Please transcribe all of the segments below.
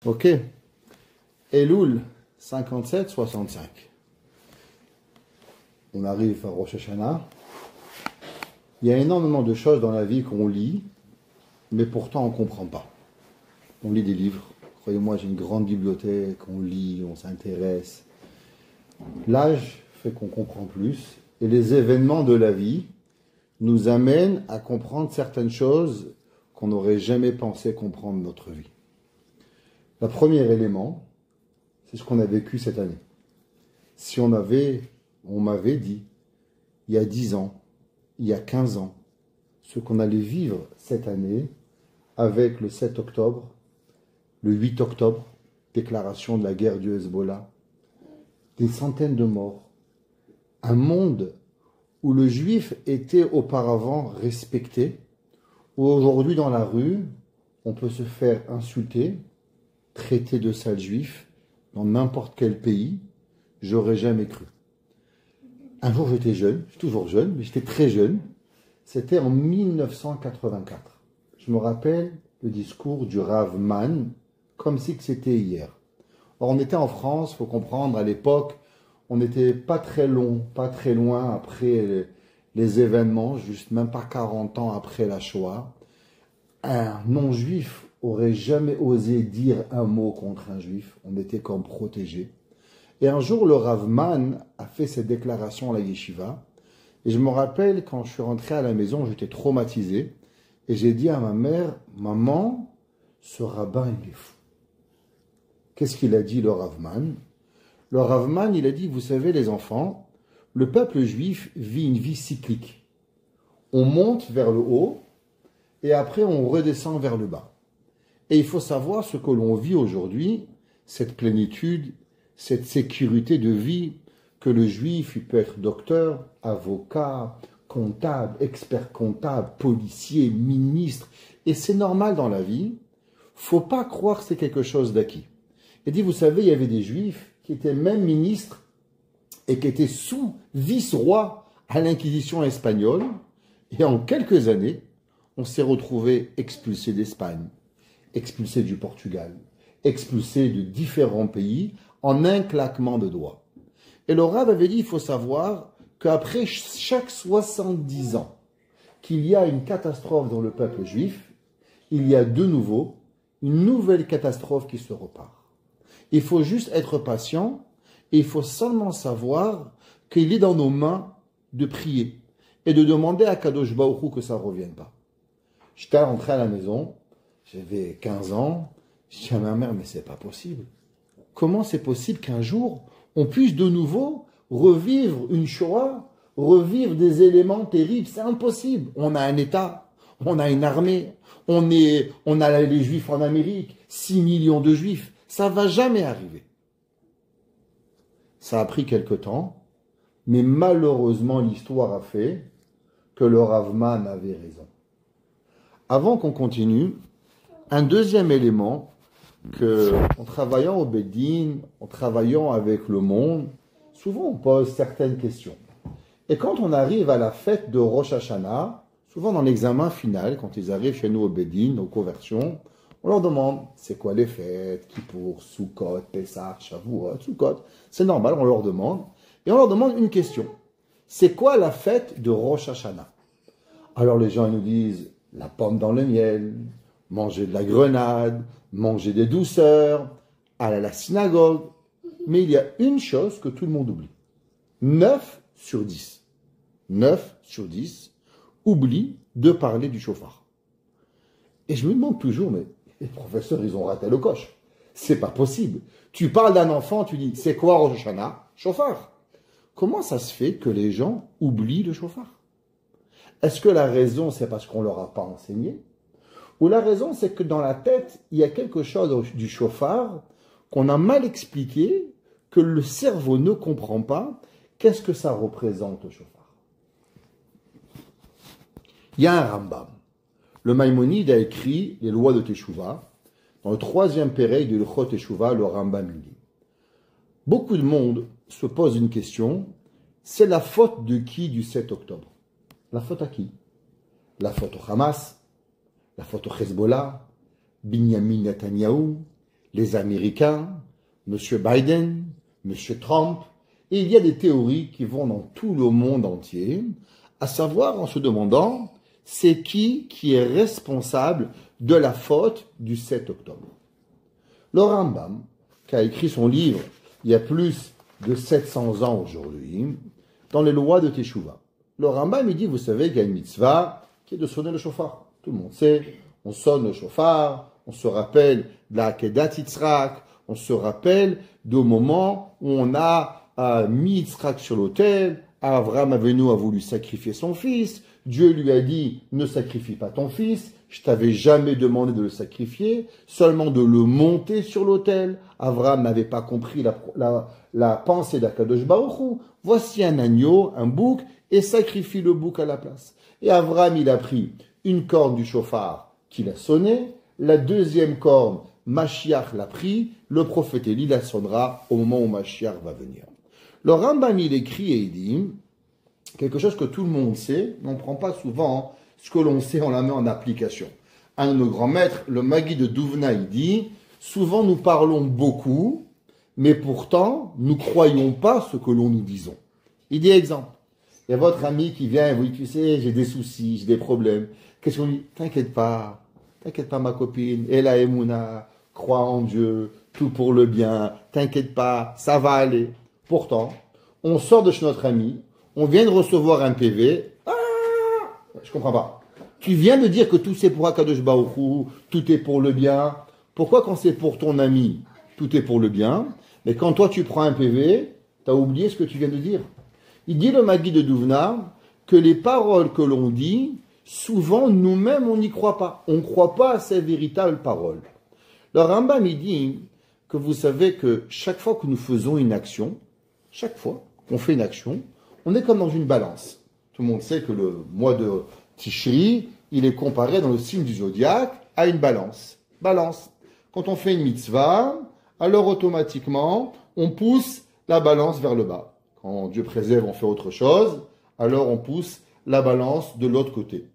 Ok. Elul 57-65. On arrive à Rosh Hashanah. Il y a énormément de choses dans la vie qu'on lit, mais pourtant on ne comprend pas. On lit des livres. Croyez-moi, j'ai une grande bibliothèque, on lit, on s'intéresse. L'âge fait qu'on comprend plus, et les événements de la vie nous amènent à comprendre certaines choses qu'on n'aurait jamais pensé comprendre dans notre vie. Le premier élément, c'est ce qu'on a vécu cette année. Si on m'avait dit, il y a 10 ans, il y a 15 ans, ce qu'on allait vivre cette année avec le 7 octobre, le 8 octobre, déclaration de la guerre du Hezbollah, des centaines de morts, un monde où le juif était auparavant respecté, où aujourd'hui dans la rue, on peut se faire insulter, traiter de sale juif, dans n'importe quel pays, j'aurais jamais cru. Un jour j'étais jeune, je suis toujours jeune, mais j'étais très jeune, c'était en 1984. Je me rappelle le discours du Rav Mann, comme si c'était hier. Or, on était en France, il faut comprendre, à l'époque, on n'était pas très loin après les événements, juste même pas 40 ans après la Shoah. Un non-juif aurait jamais osé dire un mot contre un juif, on était comme protégés. Et un jour, le Rav Mann a fait cette déclaration à la yeshiva, et je me rappelle, quand je suis rentré à la maison, j'étais traumatisé, et j'ai dit à ma mère, « Maman, ce rabbin, il est fou. » Qu'est-ce qu'il a dit, le Rav Mann? Le Rav Mann, il a dit, vous savez les enfants, le peuple juif vit une vie cyclique. On monte vers le haut, et après on redescend vers le bas. Et il faut savoir ce que l'on vit aujourd'hui, cette plénitude, cette sécurité de vie, que le juif, il peut être docteur, avocat, comptable, expert comptable, policier, ministre, et c'est normal dans la vie. Faut pas croire que c'est quelque chose d'acquis. Il dit, vous savez, il y avait des juifs qui étaient même ministres et qui étaient sous-vice-roi à l'Inquisition espagnole. Et en quelques années, on s'est retrouvés expulsés d'Espagne, expulsés du Portugal, expulsés de différents pays en un claquement de doigts. Et le Rav avait dit, il faut savoir qu'après chaque 70 ans qu'il y a une catastrophe dans le peuple juif, il y a de nouveau une nouvelle catastrophe qui se repart. Il faut juste être patient et il faut seulement savoir qu'il est dans nos mains de prier et de demander à Kadosh Baruch Hu que ça ne revienne pas. J'étais rentré à la maison, j'avais 15 ans, je dis à ma mère, mais c'est pas possible. Comment c'est possible qu'un jour, on puisse de nouveau revivre une Shoah, revivre des éléments terribles? C'est impossible. On a un État, on a une armée, on a les Juifs en Amérique, 6 millions de Juifs. Ça va jamais arriver. Ça a pris quelque temps, mais malheureusement, l'histoire a fait que le Rav Mann avait raison. Avant qu'on continue, un deuxième élément, que en travaillant au Beddin, en travaillant avec le monde, souvent on pose certaines questions. Et quand on arrive à la fête de Rosh Hashanah, souvent dans l'examen final, quand ils arrivent chez nous au Beddin, aux conversions, on leur demande, c'est quoi les fêtes, Kippour, Sukkot, Pessah, Shavuot, Sukkot. C'est normal, on leur demande. Et on leur demande une question. C'est quoi la fête de Rosh Hashanah? Alors les gens ils nous disent, la pomme dans le miel, manger de la grenade, manger des douceurs, aller à la synagogue. Mais il y a une chose que tout le monde oublie. 9 sur 10. 9 sur 10 oublient de parler du chauffard. Et je me demande toujours, mais les professeurs, ils ont raté le coche. C'est pas possible. Tu parles d'un enfant, tu dis, c'est quoi Rosh Hashanah? Chauffard. Comment ça se fait que les gens oublient le chauffard? Est-ce que la raison, c'est parce qu'on leur a pas enseigné? Ou la raison, c'est que dans la tête, il y a quelque chose du chauffard qu'on a mal expliqué, que le cerveau ne comprend pas. Qu'est-ce que ça représente, le chauffard? Il y a un Rambam. Le Maïmonide a écrit les lois de Teshuvah. Dans le 3e péril de l'Ilchot Teshuvah, le Rambam dit. Beaucoup de monde se pose une question. C'est la faute de qui du 7 octobre? La faute à qui? La faute au Hamas? La faute au Hezbollah? Binyamin Netanyahou? les Américains, M. Biden, M. Trump, et il y a des théories qui vont dans tout le monde entier, à savoir en se demandant c'est qui est responsable de la faute du 7 octobre. Le Rambam, qui a écrit son livre il y a plus de 700 ans aujourd'hui, dans les lois de Teshuvah. Le Rambam, il dit, vous savez qu'il y a une mitzvah qui est de sonner le shofar. Tout le monde sait, on sonne le shofar, on se rappelle de la Akedat Yitzhak, on se rappelle du moment où on a mis Yitzhak sur l'autel, Abraham Avinu a voulu sacrifier son fils, Dieu lui a dit, ne sacrifie pas ton fils, je t'avais jamais demandé de le sacrifier, seulement de le monter sur l'autel. Abraham n'avait pas compris la pensée d'Akadosh Baruch Hu. Voici un agneau, un bouc, et sacrifie le bouc à la place. Et Abraham, il a pris une corne du shofar qu'il a sonné, la deuxième corne, Mashiach l'a pris, le prophète Élie la sonnera au moment où Mashiach va venir. Le Rambam, il écrit et il dit quelque chose que tout le monde sait, mais on ne prend pas souvent ce que l'on sait, on la met en application. Un de nos grands maîtres, le Magui de Douvna, il dit souvent nous parlons beaucoup, mais pourtant nous ne croyons pas ce que l'on nous disons. Il dit exemple. Il y a votre ami qui vient et vous dit, tu sais, j'ai des soucis, j'ai des problèmes. Qu'est-ce qu'on dit? T'inquiète pas ma copine, Ela Emouna, crois en Dieu, tout pour le bien, t'inquiète pas, ça va aller. Pourtant, on sort de chez notre ami, on vient de recevoir un PV, je comprends pas. Tu viens de dire que tout c'est pour Akadosh Baruch Hu, tout est pour le bien. Pourquoi quand c'est pour ton ami, tout est pour le bien, mais quand toi tu prends un PV, t'as oublié ce que tu viens de dire? Il dit le Magui de Douvna que les paroles que l'on dit, souvent nous-mêmes on n'y croit pas. On ne croit pas à ces véritables paroles. Le Rambam il dit que vous savez que chaque fois que nous faisons une action, chaque fois qu'on fait une action, on est comme dans une balance. Tout le monde sait que le mois de Tishri, il est comparé dans le signe du zodiaque à une balance. Balance. Quand on fait une mitzvah, alors automatiquement, on pousse la balance vers le bas. Quand Dieu préserve, on fait autre chose, alors on pousse la balance de l'autre côté.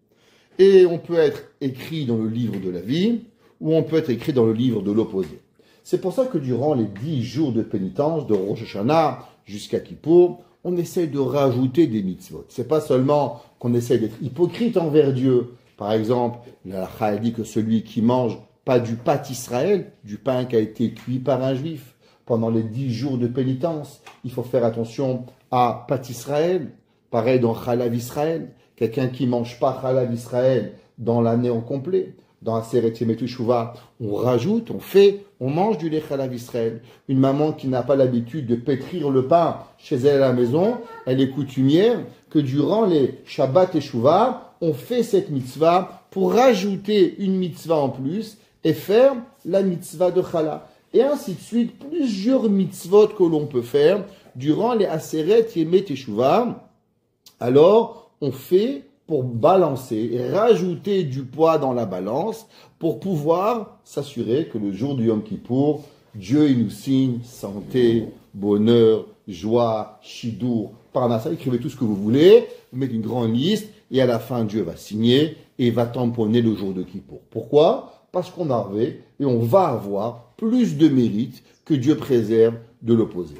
Et on peut être écrit dans le livre de la vie, ou on peut être écrit dans le livre de l'opposé. C'est pour ça que durant les 10 jours de pénitence, de Rosh Hashanah jusqu'à Kippour, on essaye de rajouter des mitzvot. C'est pas seulement qu'on essaye d'être hypocrite envers Dieu. Par exemple, la halakha dit que celui qui mange pas du pâte Israël, du pain qui a été cuit par un juif, pendant les 10 jours de pénitence, il faut faire attention à pâte Israël. Pareil dans Chalav Israël. Quelqu'un qui mange pas Chalav Israël dans l'année en complet. Dans la Aseret Yemei Teshuvah, on rajoute, on mange du lait Chalav Israël. Une maman qui n'a pas l'habitude de pétrir le pain chez elle à la maison, elle est coutumière que durant les Shabbat Teshuvah, on fait cette mitzvah pour rajouter une mitzvah en plus et faire la mitzvah de Chala. Et ainsi de suite, plusieurs mitzvot que l'on peut faire durant les Aseret Yemei Teshuvah. Alors, on fait pour balancer et rajouter du poids dans la balance pour pouvoir s'assurer que le jour du Yom Kippour, Dieu il nous signe santé, bonheur, joie, chidour, parnassa, écrivez tout ce que vous voulez, vous mettez une grande liste et à la fin Dieu va signer et va tamponner le jour de Kippour. Pourquoi? Parce qu'on avait et on va avoir plus de mérite que Dieu préserve de l'opposé.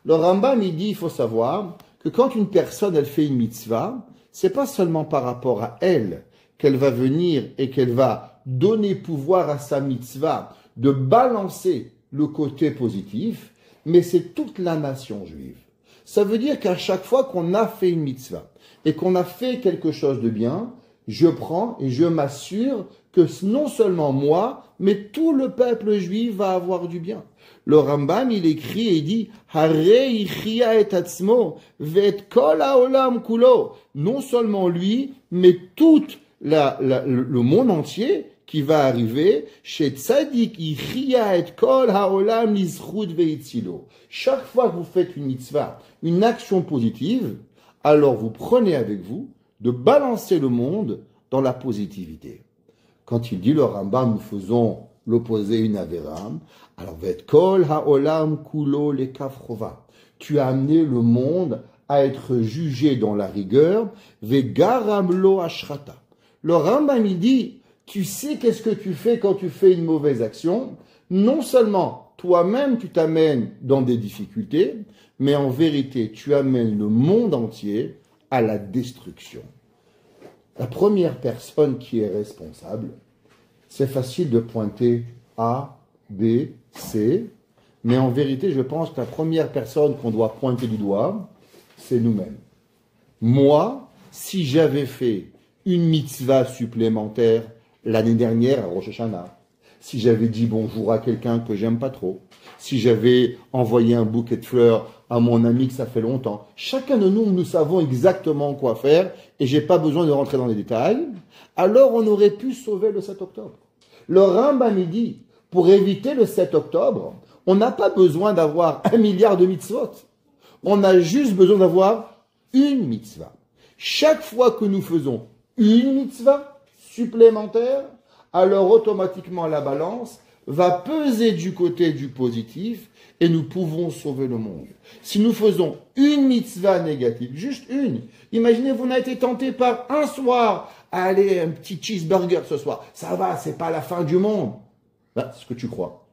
Le Rambam il dit, il faut savoir que quand une personne elle fait une mitzvah, c'est pas seulement par rapport à elle qu'elle va venir et qu'elle va donner pouvoir à sa mitzvah de balancer le côté positif, mais c'est toute la nation juive. Ça veut dire qu'à chaque fois qu'on a fait une mitzvah et qu'on a fait quelque chose de bien, je prends et je m'assure que non seulement moi, mais tout le peuple juif va avoir du bien. Le Rambam, il écrit et il dit Harei ichia et atzmo ve'et kol haolam kulo. Non seulement lui, mais tout le monde entier qui va arriver chez Tzadik ichia et kol haolam lizchut ve'itzilo. Chaque fois que vous faites une mitzvah, une action positive, alors vous prenez avec vous de balancer le monde dans la positivité. Quand il dit le Rambam, nous faisons l'opposé une avéram, alors vet kol haolam kulo le kafrova. Tu as amené le monde à être jugé dans la rigueur, ve garam lo ashrata. Le Rambam il dit, tu sais qu'est-ce que tu fais quand tu fais une mauvaise action? non seulement toi-même tu t'amènes dans des difficultés, mais en vérité tu amènes le monde entier à la destruction. La première personne qui est responsable, c'est facile de pointer A, B, C, mais en vérité je pense que la première personne qu'on doit pointer du doigt, c'est nous-mêmes. Moi, si j'avais fait une mitzvah supplémentaire l'année dernière à Rosh Hashanah, si j'avais dit bonjour à quelqu'un que j'aime pas trop, si j'avais envoyé un bouquet de fleurs à mon ami que ça fait longtemps, chacun de nous, nous savons exactement quoi faire et j'ai pas besoin de rentrer dans les détails, alors on aurait pu sauver le 7 octobre. Le Rambam il dit, pour éviter le 7 octobre, on n'a pas besoin d'avoir 1 milliard de mitzvot. On a juste besoin d'avoir une mitzvah. Chaque fois que nous faisons une mitzvah supplémentaire, alors automatiquement la balance va peser du côté du positif et nous pouvons sauver le monde. Si nous faisons une mitzvah négative, juste une, imaginez vous avez été tenté par un soir à aller un petit cheeseburger ce soir, ça va, c'est pas la fin du monde. Ben, c'est ce que tu crois.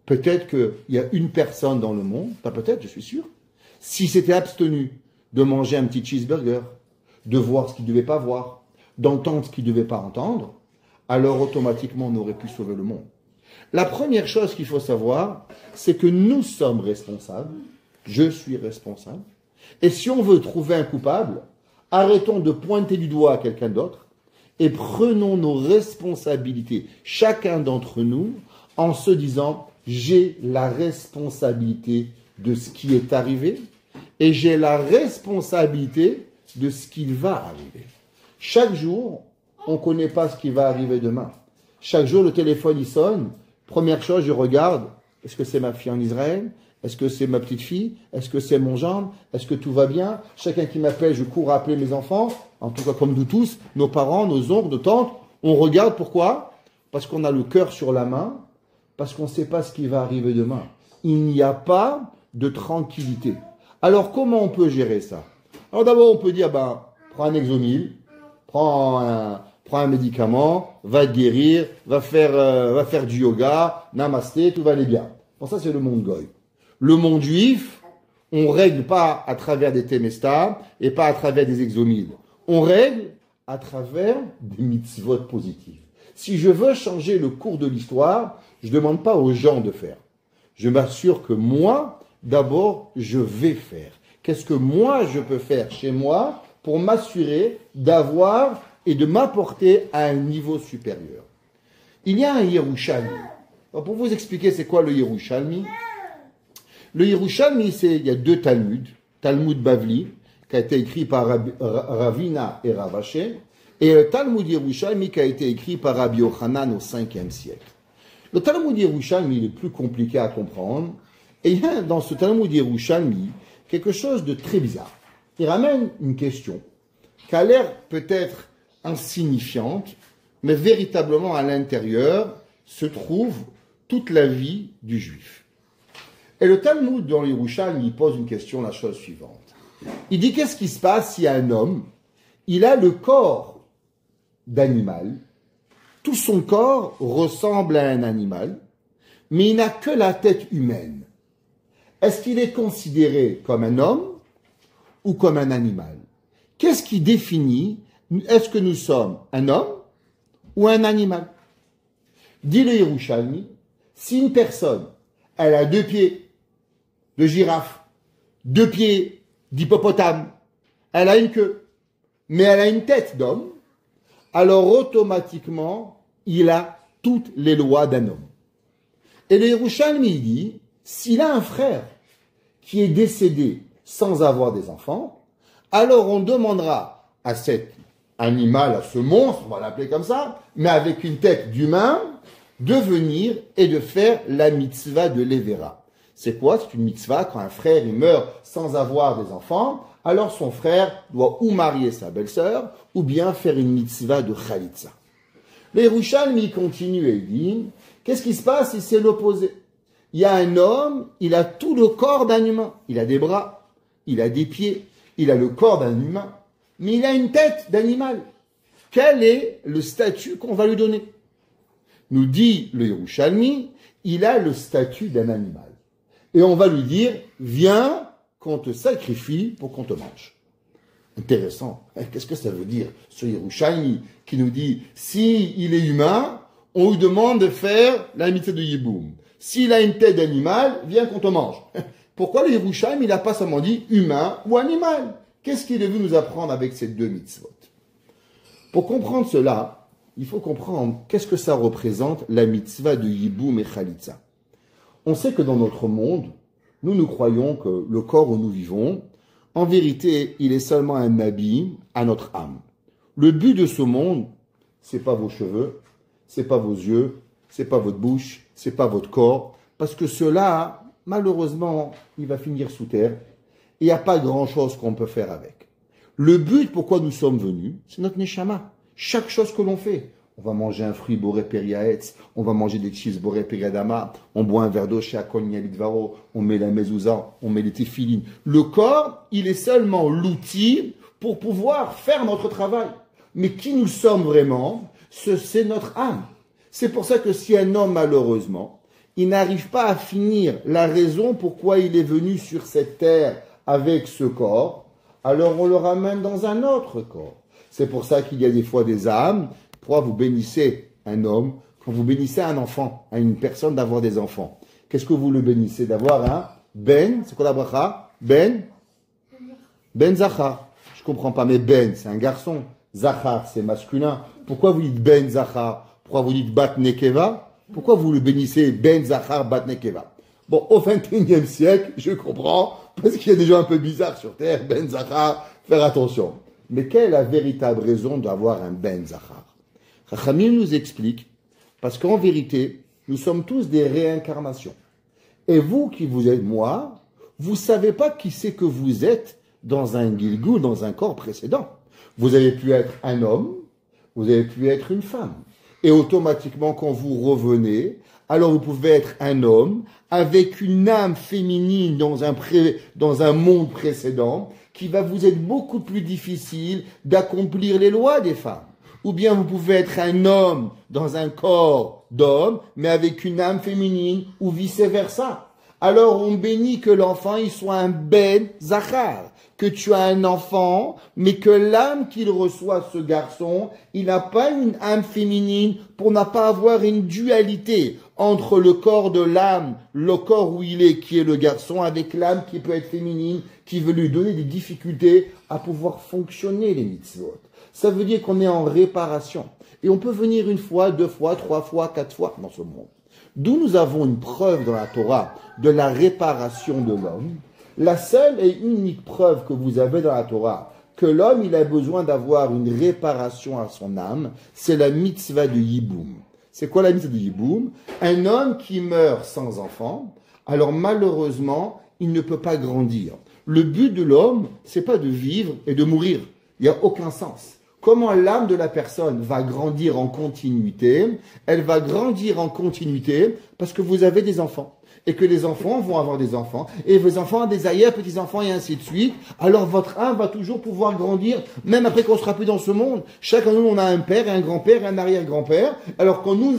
Peut-être qu'il y a une personne dans le monde, pas peut-être, je suis sûr, si s'était abstenu de manger un petit cheeseburger, de voir ce qu'il ne devait pas voir, d'entendre ce qu'il ne devait pas entendre, alors automatiquement on aurait pu sauver le monde. La première chose qu'il faut savoir, c'est que nous sommes responsables, je suis responsable, et si on veut trouver un coupable, arrêtons de pointer du doigt à quelqu'un d'autre, et prenons nos responsabilités, chacun d'entre nous, en se disant, j'ai la responsabilité de ce qui est arrivé, et j'ai la responsabilité de ce qui va arriver. Chaque jour, on ne connaît pas ce qui va arriver demain. Chaque jour, le téléphone, il sonne. Première chose, je regarde, est-ce que c'est ma fille en Israël? Est-ce que c'est ma petite fille? Est-ce que c'est mon gendre? Est-ce que tout va bien? Chacun qui m'appelle, je cours à appeler mes enfants. En tout cas, comme nous tous, nos parents, nos oncles, nos tantes. On regarde, pourquoi? Parce qu'on a le cœur sur la main, parce qu'on ne sait pas ce qui va arriver demain. Il n'y a pas de tranquillité. Alors, comment on peut gérer ça? Alors d'abord, on peut dire, prends un Exomil, prends un médicament, va te guérir, va faire du yoga, namasté, tout va aller bien. Bon, ça, c'est le monde goy. Le monde juif, on règle pas à travers des temestas et pas à travers des Exomil. On règle à travers des mitzvot positives. Si je veux changer le cours de l'histoire, je ne demande pas aux gens de faire. Je m'assure que moi, d'abord, je vais faire. Qu'est-ce que moi, je peux faire chez moi pour m'assurer d'avoir et de m'apporter à un niveau supérieur? Il y a un Yerushalmi. Alors pour vous expliquer c'est quoi le Yerushalmi, le Yerushalmi, il y a deux Talmuds, Talmud Bavli, qui a été écrit par Ravina et Ravaché, et le Talmud Yerushalmi qui a été écrit par Rabbi Yochanan au 5e siècle. Le Talmud Yerushalmi il est plus compliqué à comprendre, et il y a dans ce Talmud Yerushalmi quelque chose de très bizarre. Il ramène une question qui a l'air peut-être insignifiante, mais véritablement à l'intérieur se trouve toute la vie du juif. Et le Talmud dans le Yerushalmi, il pose une question, la chose suivante. Il dit qu'est-ce qui se passe si un homme, il a le corps d'animal, tout son corps ressemble à un animal, mais il n'a que la tête humaine. Est-ce qu'il est considéré comme un homme ou comme un animal? Qu'est-ce qui définit, est-ce que nous sommes un homme ou un animal? Dit le Yerushalmi, si une personne, elle a 2 pieds de girafe, 2 pieds d'hippopotame, elle a une queue, mais elle a une tête d'homme, alors automatiquement, il a toutes les lois d'un homme. Et le Yerushalmi dit, s'il a un frère qui est décédé sans avoir des enfants, alors on demandera à cet animal, à ce monstre, on va l'appeler comme ça, mais avec une tête d'humain, de venir et de faire la mitzvah de l'Evera. C'est quoi? C'est une mitzvah quand un frère il meurt sans avoir des enfants, alors son frère doit ou marier sa belle-sœur, ou bien faire une mitzvah de Khalitsa. Le Yerushalmi continue et dit, qu'est-ce qui se passe si c'est l'opposé? Il y a un homme, il a tout le corps d'un humain. Il a des bras, il a des pieds, il a le corps d'un humain, mais il a une tête d'animal. Quel est le statut qu'on va lui donner? Nous dit le Yerushalmi, il a le statut d'un animal. Et on va lui dire, viens qu'on te sacrifie pour qu'on te mange. Intéressant. Qu'est-ce que ça veut dire, ce Yerushalmi qui nous dit, si il est humain, on lui demande de faire la mitzvah de Yiboum. S'il a une tête d'animal, viens qu'on te mange. Pourquoi le Yerushalmi, il n'a pas seulement dit humain ou animal? Qu'est-ce qu'il est venu nous apprendre avec ces deux mitzvot? Pour comprendre cela, il faut comprendre qu'est-ce que ça représente la mitzvah de Yiboum et Chalitza. On sait que dans notre monde, nous croyons que le corps où nous vivons, en vérité, il est seulement un habit à notre âme. Le but de ce monde, c'est pas vos cheveux, c'est pas vos yeux, c'est pas votre bouche, c'est pas votre corps, parce que cela, malheureusement, il va finir sous terre. Il n'y a pas grand-chose qu'on peut faire avec. Le but pourquoi nous sommes venus, c'est notre neshama. Chaque chose que l'on fait. On va manger un fruit boré periaetz, on va manger des chips boré periadama, on boit un verre d'eau chez Akol Nialidvaro, on met la mezouza, on met les téphilines. Le corps, il est seulement l'outil pour pouvoir faire notre travail. Mais qui nous sommes vraiment, c'est notre âme. C'est pour ça que si un homme, malheureusement, il n'arrive pas à finir la raison pourquoi il est venu sur cette terre avec ce corps, alors on le ramène dans un autre corps. C'est pour ça qu'il y a des fois des âmes. Pourquoi vous bénissez un homme, quand vous bénissez un enfant, à une personne d'avoir des enfants? Qu'est-ce que vous le bénissez? D'avoir un Ben, c'est quoi la bracha? Ben Zachar. Je comprends pas, mais Ben, c'est un garçon. Zachar, c'est masculin. Pourquoi vous dites Ben Zachar? Pourquoi vous dites Bat Nekeva? Pourquoi vous le bénissez Ben Zachar, Bat Nekeva? Bon, au XXIe siècle, je comprends, parce qu'il y a des gens un peu bizarres sur Terre, Ben Zachar, faire attention. Mais quelle est la véritable raison d'avoir un Ben Zachar? Chachamim nous explique, parce qu'en vérité, nous sommes tous des réincarnations. Et vous qui vous êtes moi, vous savez pas qui c'est que vous êtes dans un Gilgul, dans un corps précédent. Vous avez pu être un homme, vous avez pu être une femme. Et automatiquement, quand vous revenez, alors vous pouvez être un homme avec une âme féminine dans un monde précédent qui va vous être beaucoup plus difficile d'accomplir les lois des femmes. Ou bien vous pouvez être un homme dans un corps d'homme, mais avec une âme féminine, ou vice-versa. Alors on bénit que l'enfant il soit un Ben Zachar, que tu as un enfant, mais que l'âme qu'il reçoit, ce garçon, il n'a pas une âme féminine pour ne pas avoir une dualité entre le corps de l'âme, le corps où il est, qui est le garçon, avec l'âme qui peut être féminine, qui veut lui donner des difficultés à pouvoir fonctionner les mitzvot. Ça veut dire qu'on est en réparation. Et on peut venir une fois, deux fois, trois fois, quatre fois dans ce monde. D'où nous avons une preuve dans la Torah de la réparation de l'homme. La seule et unique preuve que vous avez dans la Torah que l'homme il a besoin d'avoir une réparation à son âme, c'est la mitzvah de Yiboum. C'est quoi la mitzvah de Yiboum? Un homme qui meurt sans enfant, alors malheureusement, il ne peut pas grandir. Le but de l'homme, c'est pas de vivre et de mourir. Il n'y a aucun sens. Comment l'âme de la personne va grandir en continuité? Elle va grandir en continuité parce que vous avez des enfants. Et que les enfants vont avoir des enfants. Et vos enfants ont des aïeux, petits-enfants et ainsi de suite. Alors votre âme va toujours pouvoir grandir, même après qu'on sera plus dans ce monde. Chacun de nous, on a un père, un grand-père et un arrière-grand-père. Alors quand nous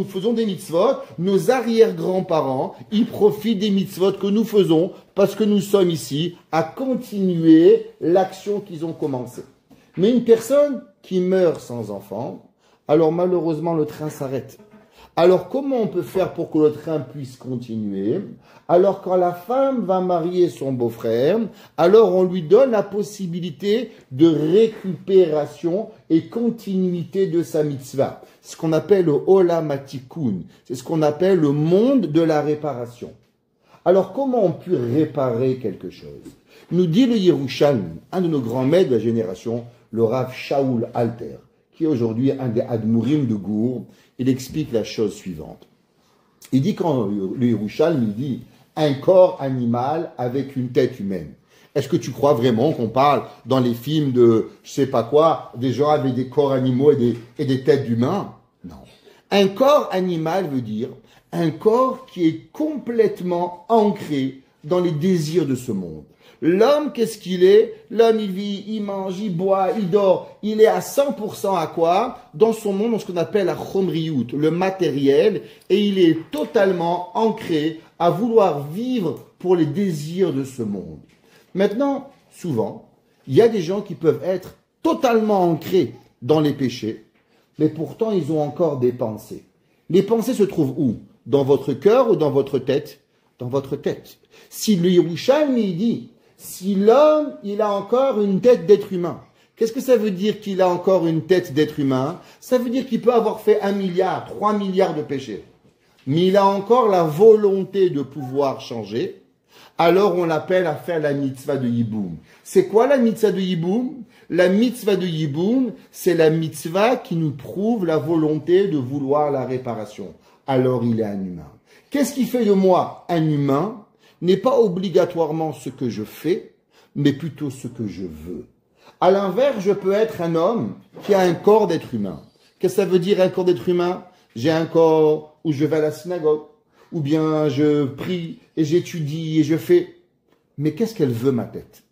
faisons des mitzvot, nos arrière-grands-parents, ils profitent des mitzvot que nous faisons parce que nous sommes ici à continuer l'action qu'ils ont commencée. Mais une personne qui meurt sans enfant, alors malheureusement le train s'arrête. Alors comment on peut faire pour que le train puisse continuer? Alors quand la femme va marier son beau-frère, alors on lui donne la possibilité de récupération et continuité de sa mitzvah. Ce qu'on appelle le Olam HaTikun. C'est ce qu'on appelle le monde de la réparation. Alors comment on peut réparer quelque chose? Nous dit le Yerushalmi, un de nos grands maîtres de la génération, le Rav Shaul Alter, qui est aujourd'hui un des Admourim de Gour. Il explique la chose suivante. Il dit quand le Yerushalmi dit un corps animal avec une tête humaine. Est-ce que tu crois vraiment qu'on parle dans les films de je sais pas quoi, des gens avec des corps animaux et des têtes d'humains? Non. Un corps animal veut dire un corps qui est complètement ancré dans les désirs de ce monde. L'homme, qu'est-ce qu'il est? L'homme, il vit, il mange, il boit, il dort. Il est à 100% à quoi? Dans son monde, dans ce qu'on appelle la chomriout, le matériel, et il est totalement ancré à vouloir vivre pour les désirs de ce monde. Maintenant, souvent, il y a des gens qui peuvent être totalement ancrés dans les péchés, mais pourtant ils ont encore des pensées. Les pensées se trouvent où? Dans votre cœur ou dans votre tête? Dans votre tête. Si le Yerushalmi il dit, si l'homme, il a encore une tête d'être humain, qu'est-ce que ça veut dire qu'il a encore une tête d'être humain? Ça veut dire qu'il peut avoir fait 1 milliard, 3 milliards de péchés. Mais il a encore la volonté de pouvoir changer. Alors on l'appelle à faire la mitzvah de Yiboum. C'est quoi la mitzvah de Yiboum? La mitzvah de Yiboum, c'est la mitzvah qui nous prouve la volonté de vouloir la réparation. Alors il est un humain. Qu'est-ce qui fait de moi un humain? N'est pas obligatoirement ce que je fais, mais plutôt ce que je veux. À l'inverse, je peux être un homme qui a un corps d'être humain. Qu'est-ce que ça veut dire un corps d'être humain? J'ai un corps où je vais à la synagogue, ou bien je prie et j'étudie et je fais. Mais qu'est-ce qu'elle veut, ma tête?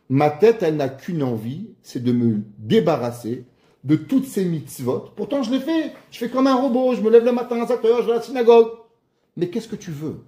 Ma tête, elle n'a qu'une envie, c'est de me débarrasser de toutes ces mitzvot. Pourtant, je les fais. Je fais comme un robot, je me lève le matin à 7 heures, je vais à la synagogue. Mais qu'est-ce que tu veux?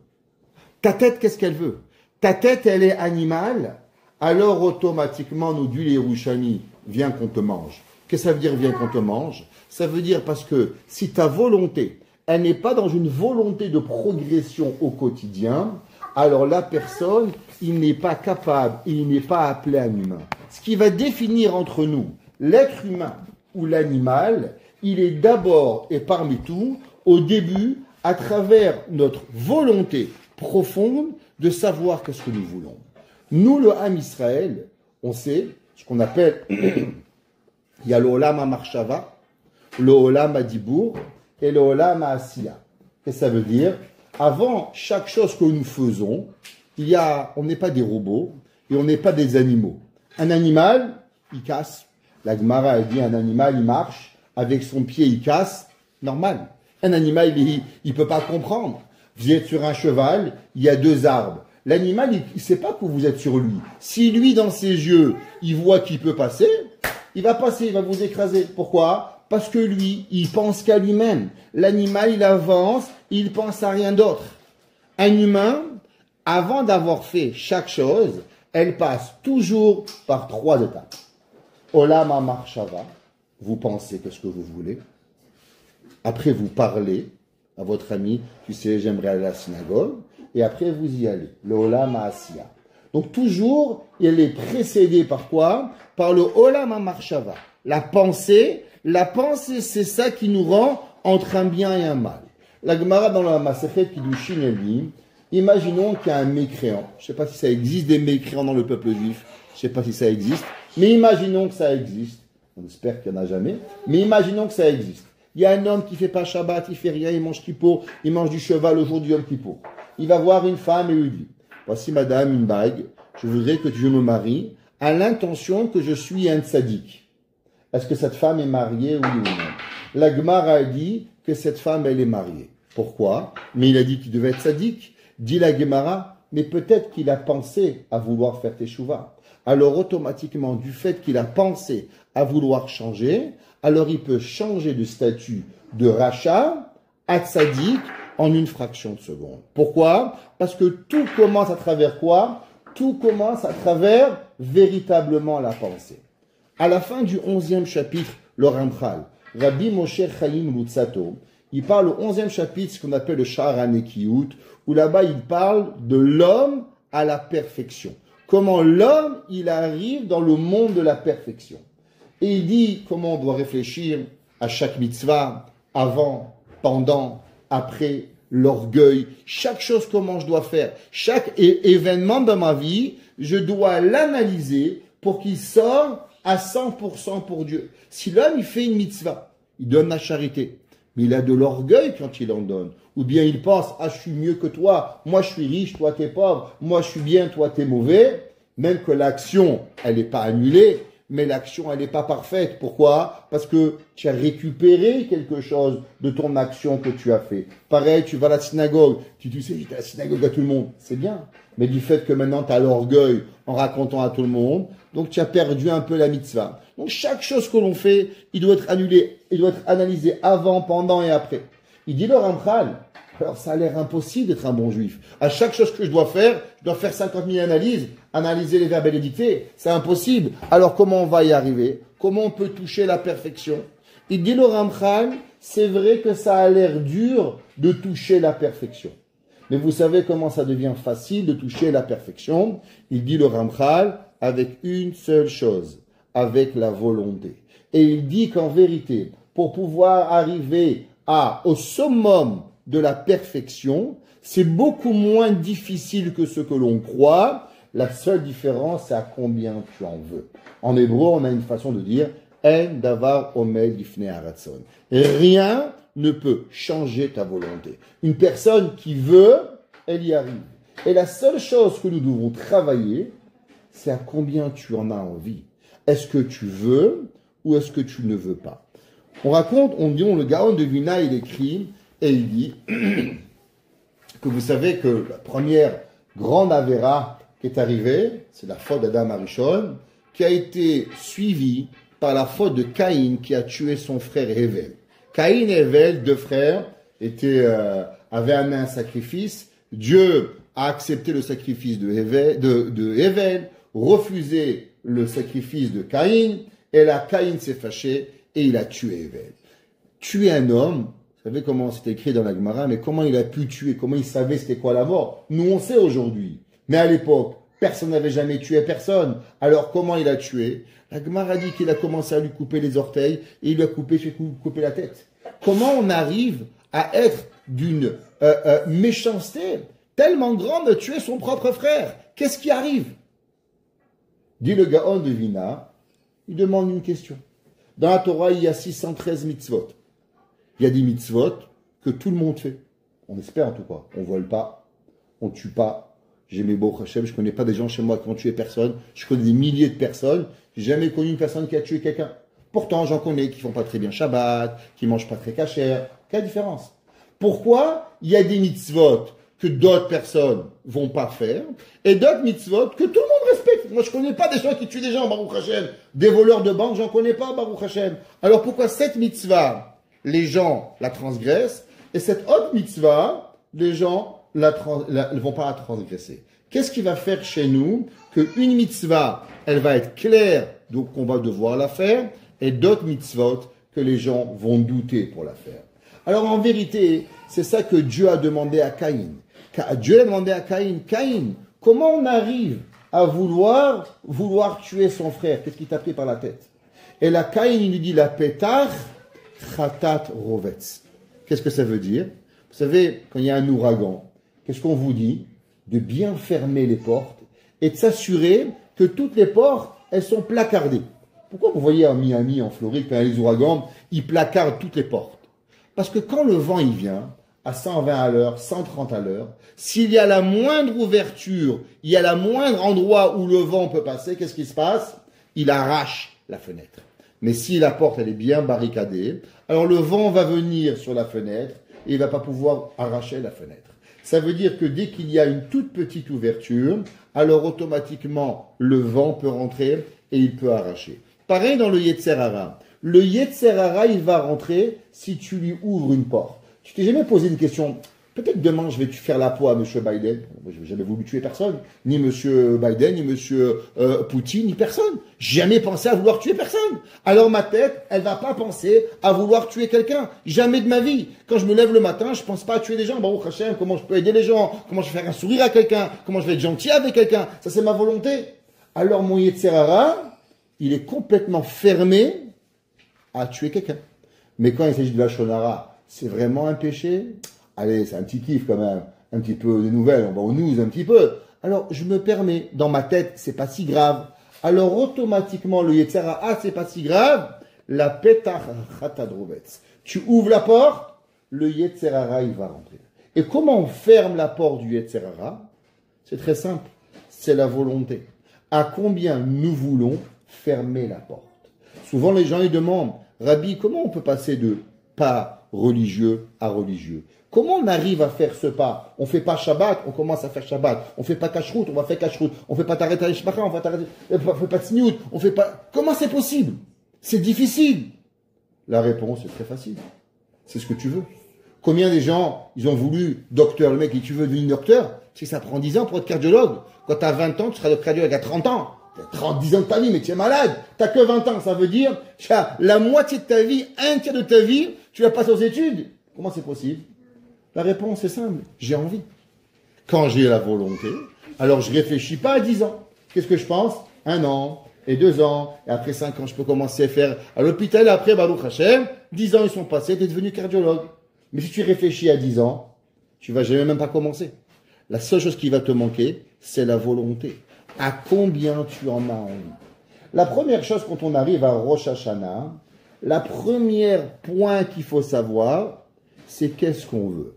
Ta tête, qu'est-ce qu'elle veut? Ta tête, elle est animale, alors automatiquement, nous dit les Yerushalmi, viens qu'on te mange. Qu'est-ce que ça veut dire, viens qu'on te mange? Ça veut dire parce que si ta volonté, elle n'est pas dans une volonté de progression au quotidien, alors la personne, il n'est pas capable, il n'est pas appelé un humain. Ce qui va définir entre nous l'être humain ou l'animal, il est d'abord et parmi tout, au début, à travers notre volonté profonde de savoir qu'est-ce que nous voulons. Nous, le Ham Israël, on sait ce qu'on appelle, il y a le Olam HaMarshava, le Olam HaDibour et le Olam HaAsiya. Qu'est-ce que ça veut dire? Avant chaque chose que nous faisons, on n'est pas des robots et on n'est pas des animaux. Un animal, il casse. La Gemara a dit, un animal, il marche, avec son pied, il casse, normal. Un animal, il ne peut pas comprendre. Vous êtes sur un cheval, il y a 2 arbres. L'animal, il ne sait pas que vous êtes sur lui. Si lui, dans ses yeux, il voit qu'il peut passer, il va vous écraser. Pourquoi? Parce que lui, il pense qu'à lui-même. L'animal, il avance, il pense à rien d'autre. Un humain, avant d'avoir fait chaque chose, elle passe toujours par 3 étapes. Olam HaMarshava, vous pensez qu'est-ce que vous voulez. Après, vous parlez à votre ami, tu sais, j'aimerais aller à la synagogue. Et après, vous y allez. Le Olam HaAsiya. Donc, toujours, elle est précédée par quoi? Par le Olam HaMarshava. La pensée, c'est ça qui nous rend entre un bien et un mal. La Gemara dans la Masechet Kiddushin, elle dit, imaginons qu'il y a un mécréant. Je ne sais pas si ça existe des mécréants dans le peuple juif. Je ne sais pas si ça existe. Mais imaginons que ça existe. On espère qu'il n'y en a jamais. Mais imaginons que ça existe. Il y a un homme qui ne fait pas Shabbat, il ne fait rien, il mange Kippour, il mange du cheval au jour du Yom Kippour. Il va voir une femme et lui dit, voici madame une bague, je voudrais que tu me maries à l'intention que je suis un tzaddik. Est-ce que cette femme est mariée, oui ou non? La Gemara a dit que cette femme, elle est mariée. Pourquoi? Mais il a dit qu'il devait être tzaddik. Dit la Gemara, mais peut-être qu'il a pensé à vouloir faire teshuva. Alors automatiquement, du fait qu'il a pensé à vouloir changer, alors il peut changer de statut de rachat à tzaddik en une fraction de seconde. Pourquoi? Parce que tout commence à travers quoi? Tout commence à travers véritablement la pensée. À la fin du 11e chapitre, le Ramchal, Rabbi Moshe Chaim Lutzato, il parle au 11e chapitre, ce qu'on appelle le Sha'ar HaNekiyut, où là-bas il parle de l'homme à la perfection. Comment l'homme, il arrive dans le monde de la perfection. Et il dit comment on doit réfléchir à chaque mitzvah, avant, pendant, après, l'orgueil, chaque chose comment je dois faire, chaque événement dans ma vie, je dois l'analyser pour qu'il sorte à 100% pour Dieu. Si l'homme, il fait une mitzvah, il donne la charité, mais il a de l'orgueil quand il en donne, ou bien il pense, ah, je suis mieux que toi, moi je suis riche, toi t'es pauvre, moi je suis bien, toi t'es mauvais, même que l'action, elle n'est pas annulée, mais l'action, elle n'est pas parfaite. Pourquoi? Parce que tu as récupéré quelque chose de ton action que tu as fait. Pareil, tu vas à la synagogue, tu sais, j'étais à la synagogue à tout le monde, c'est bien. Mais du fait que maintenant tu as l'orgueil en racontant à tout le monde, donc tu as perdu un peu la mitzvah. Donc chaque chose que l'on fait, il doit être annulé, il doit être analysé avant, pendant et après. Il dit le Ramchal, alors ça a l'air impossible d'être un bon juif. À chaque chose que je dois faire 50 000 analyses, analyser les verbes et les dictées, c'est impossible. Alors comment on va y arriver? Comment on peut toucher la perfection? Il dit le Ramchal, c'est vrai que ça a l'air dur de toucher la perfection. Mais vous savez comment ça devient facile de toucher la perfection? Il dit le Ramchal avec une seule chose, avec la volonté. Et il dit qu'en vérité, pour pouvoir arriver au summum de la perfection, c'est beaucoup moins difficile que ce que l'on croit. La seule différence, c'est à combien tu en veux. En hébreu, on a une façon de dire En davar omed lifnei haratzon. Rien ne peut changer ta volonté. Une personne qui veut, elle y arrive. Et la seule chose que nous devons travailler, c'est à combien tu en as envie. Est-ce que tu veux ou est-ce que tu ne veux pas? On raconte, le Gaon de Vilna, il écrit, et il dit que vous savez que la première grande avéra qui est arrivée, c'est la faute d'Adam Arishon, qui a été suivie par la faute de Caïn qui a tué son frère Hevel. Caïn et Hevel, deux frères, avaient amené un sacrifice. Dieu a accepté le sacrifice de Hevel, refusé le sacrifice de Caïn, et là, Caïn s'est fâché et il a tué Hevel. Tuer un homme, vous savez comment c'est écrit dans la Gemara, mais comment il a pu tuer, comment il savait c'était quoi la mort? Nous, on sait aujourd'hui. Mais à l'époque, personne n'avait jamais tué personne. Alors, comment il a tué? La Gemara dit qu'il a commencé à lui couper les orteils et il lui a coupé la tête. Comment on arrive à être d'une méchanceté tellement grande de tuer son propre frère? Qu'est-ce qui arrive? Dit le Gaon de Vilna, il demande une question. Dans la Torah, il y a 613 mitzvot. Il y a des mitzvot que tout le monde fait. On espère en tout cas. On ne vole pas, on ne tue pas. J'ai mes beaux Hachem, je ne connais pas des gens chez moi qui ont tué personne. Je connais des milliers de personnes. Je n'ai jamais connu une personne qui a tué quelqu'un. Pourtant, j'en connais qui ne font pas très bien Shabbat, qui ne mangent pas très cachère. Quelle différence? Pourquoi il y a des mitzvot que d'autres personnes ne vont pas faire et d'autres mitzvot que tout le monde respecte? Moi, je ne connais pas des gens qui tuent des gens, Baruch Hashem. Des voleurs de banque, j'en connais pas, Baruch Hashem. Alors pourquoi cette mitzvah, les gens la transgressent, et cette autre mitzvah, les gens ne vont pas la transgresser? Qu'est-ce qui va faire chez nous qu'une mitzvah, elle va être claire, donc on va devoir la faire, et d'autres mitzvot que les gens vont douter pour la faire? Alors en vérité, c'est ça que Dieu a demandé à Caïn. Dieu a demandé à Caïn, Caïn, comment on arrive à vouloir tuer son frère? Qu'est-ce qui t'a pris par la tête? Et là, Caïn, il lui dit, la pétach, Khatat Rovetz. Qu'est-ce que ça veut dire? Vous savez, quand il y a un ouragan, qu'est-ce qu'on vous dit? De bien fermer les portes et de s'assurer que toutes les portes, elles sont placardées. Pourquoi vous voyez en Miami, en Floride, quand il y a les ouragans, ils placardent toutes les portes? Parce que quand le vent, il vient, à 120 à l'heure, 130 à l'heure, s'il y a la moindre ouverture, il y a la moindre endroit où le vent peut passer, qu'est-ce qui se passe? Il arrache la fenêtre. Mais si la porte elle est bien barricadée, alors le vent va venir sur la fenêtre et il ne va pas pouvoir arracher la fenêtre. Ça veut dire que dès qu'il y a une toute petite ouverture, alors automatiquement le vent peut rentrer et il peut arracher. Pareil dans le Yetzer Hara. Le Yetzer Hara, il va rentrer si tu lui ouvres une porte. Tu t'es jamais posé une question? Peut-être demain, je vais faire la peau à M. Biden. Je n'ai jamais voulu tuer personne. Ni M. Biden, ni M. Poutine, ni personne. Jamais pensé à vouloir tuer personne. Alors ma tête, elle va pas penser à vouloir tuer quelqu'un. Jamais de ma vie. Quand je me lève le matin, je pense pas à tuer des gens. Baruch Hashem, comment je peux aider les gens? Comment je vais faire un sourire à quelqu'un? Comment je vais être gentil avec quelqu'un? Ça, c'est ma volonté. Alors mon Yetzer Hara, il est complètement fermé à tuer quelqu'un. Mais quand il s'agit de la Shonara, c'est vraiment un péché? Allez, c'est un petit kiff quand même, un petit peu des nouvelles, on va aux news un petit peu. Alors, je me permets, dans ma tête, c'est pas si grave. Alors, automatiquement, le Yetzer Hara, c'est pas si grave. La petach chatadrovetz. Tu ouvres la porte, le Yetzer Hara, il va rentrer. Et comment on ferme la porte du Yetzer Hara? C'est très simple. C'est la volonté. À combien nous voulons fermer la porte. Souvent, les gens ils demandent, Rabbi, comment on peut passer de pas religieux à religieux? Comment on arrive à faire ce pas? On fait pas Shabbat, on commence à faire Shabbat. On fait pas Kashrut, on va faire Kashrut. On fait pas Taret Ishmacha, on va Taret, on fait pas Tzniut, on fait pas... Comment c'est possible? C'est difficile. La réponse est très facile. C'est ce que tu veux. Combien des gens, ils ont voulu docteur, le mec, et tu veux devenir docteur? C'est que ça prend 10 ans pour être cardiologue. Quand tu as 20 ans, tu seras cardiologue à 30 ans. Tu as 10 ans de ta vie, mais tu es malade. Tu n'as que 20 ans, ça veut dire, tu as la moitié de ta vie, un tiers de ta vie, tu vas passer aux études. Comment c'est possible? La réponse est simple, j'ai envie. Quand j'ai la volonté, alors je réfléchis pas à 10 ans. Qu'est-ce que je pense? 1 an, et 2 ans, et après 5 ans, je peux commencer à faire à l'hôpital, et après, Baruch Hashem, 10 ans ils sont passés, tu es devenu cardiologue. Mais si tu réfléchis à 10 ans, tu vas jamais même pas commencer. La seule chose qui va te manquer, c'est la volonté. À combien tu en as envie? La première chose quand on arrive à Rosh Hashanah, la première point qu'il faut savoir, c'est qu'est-ce qu'on veut.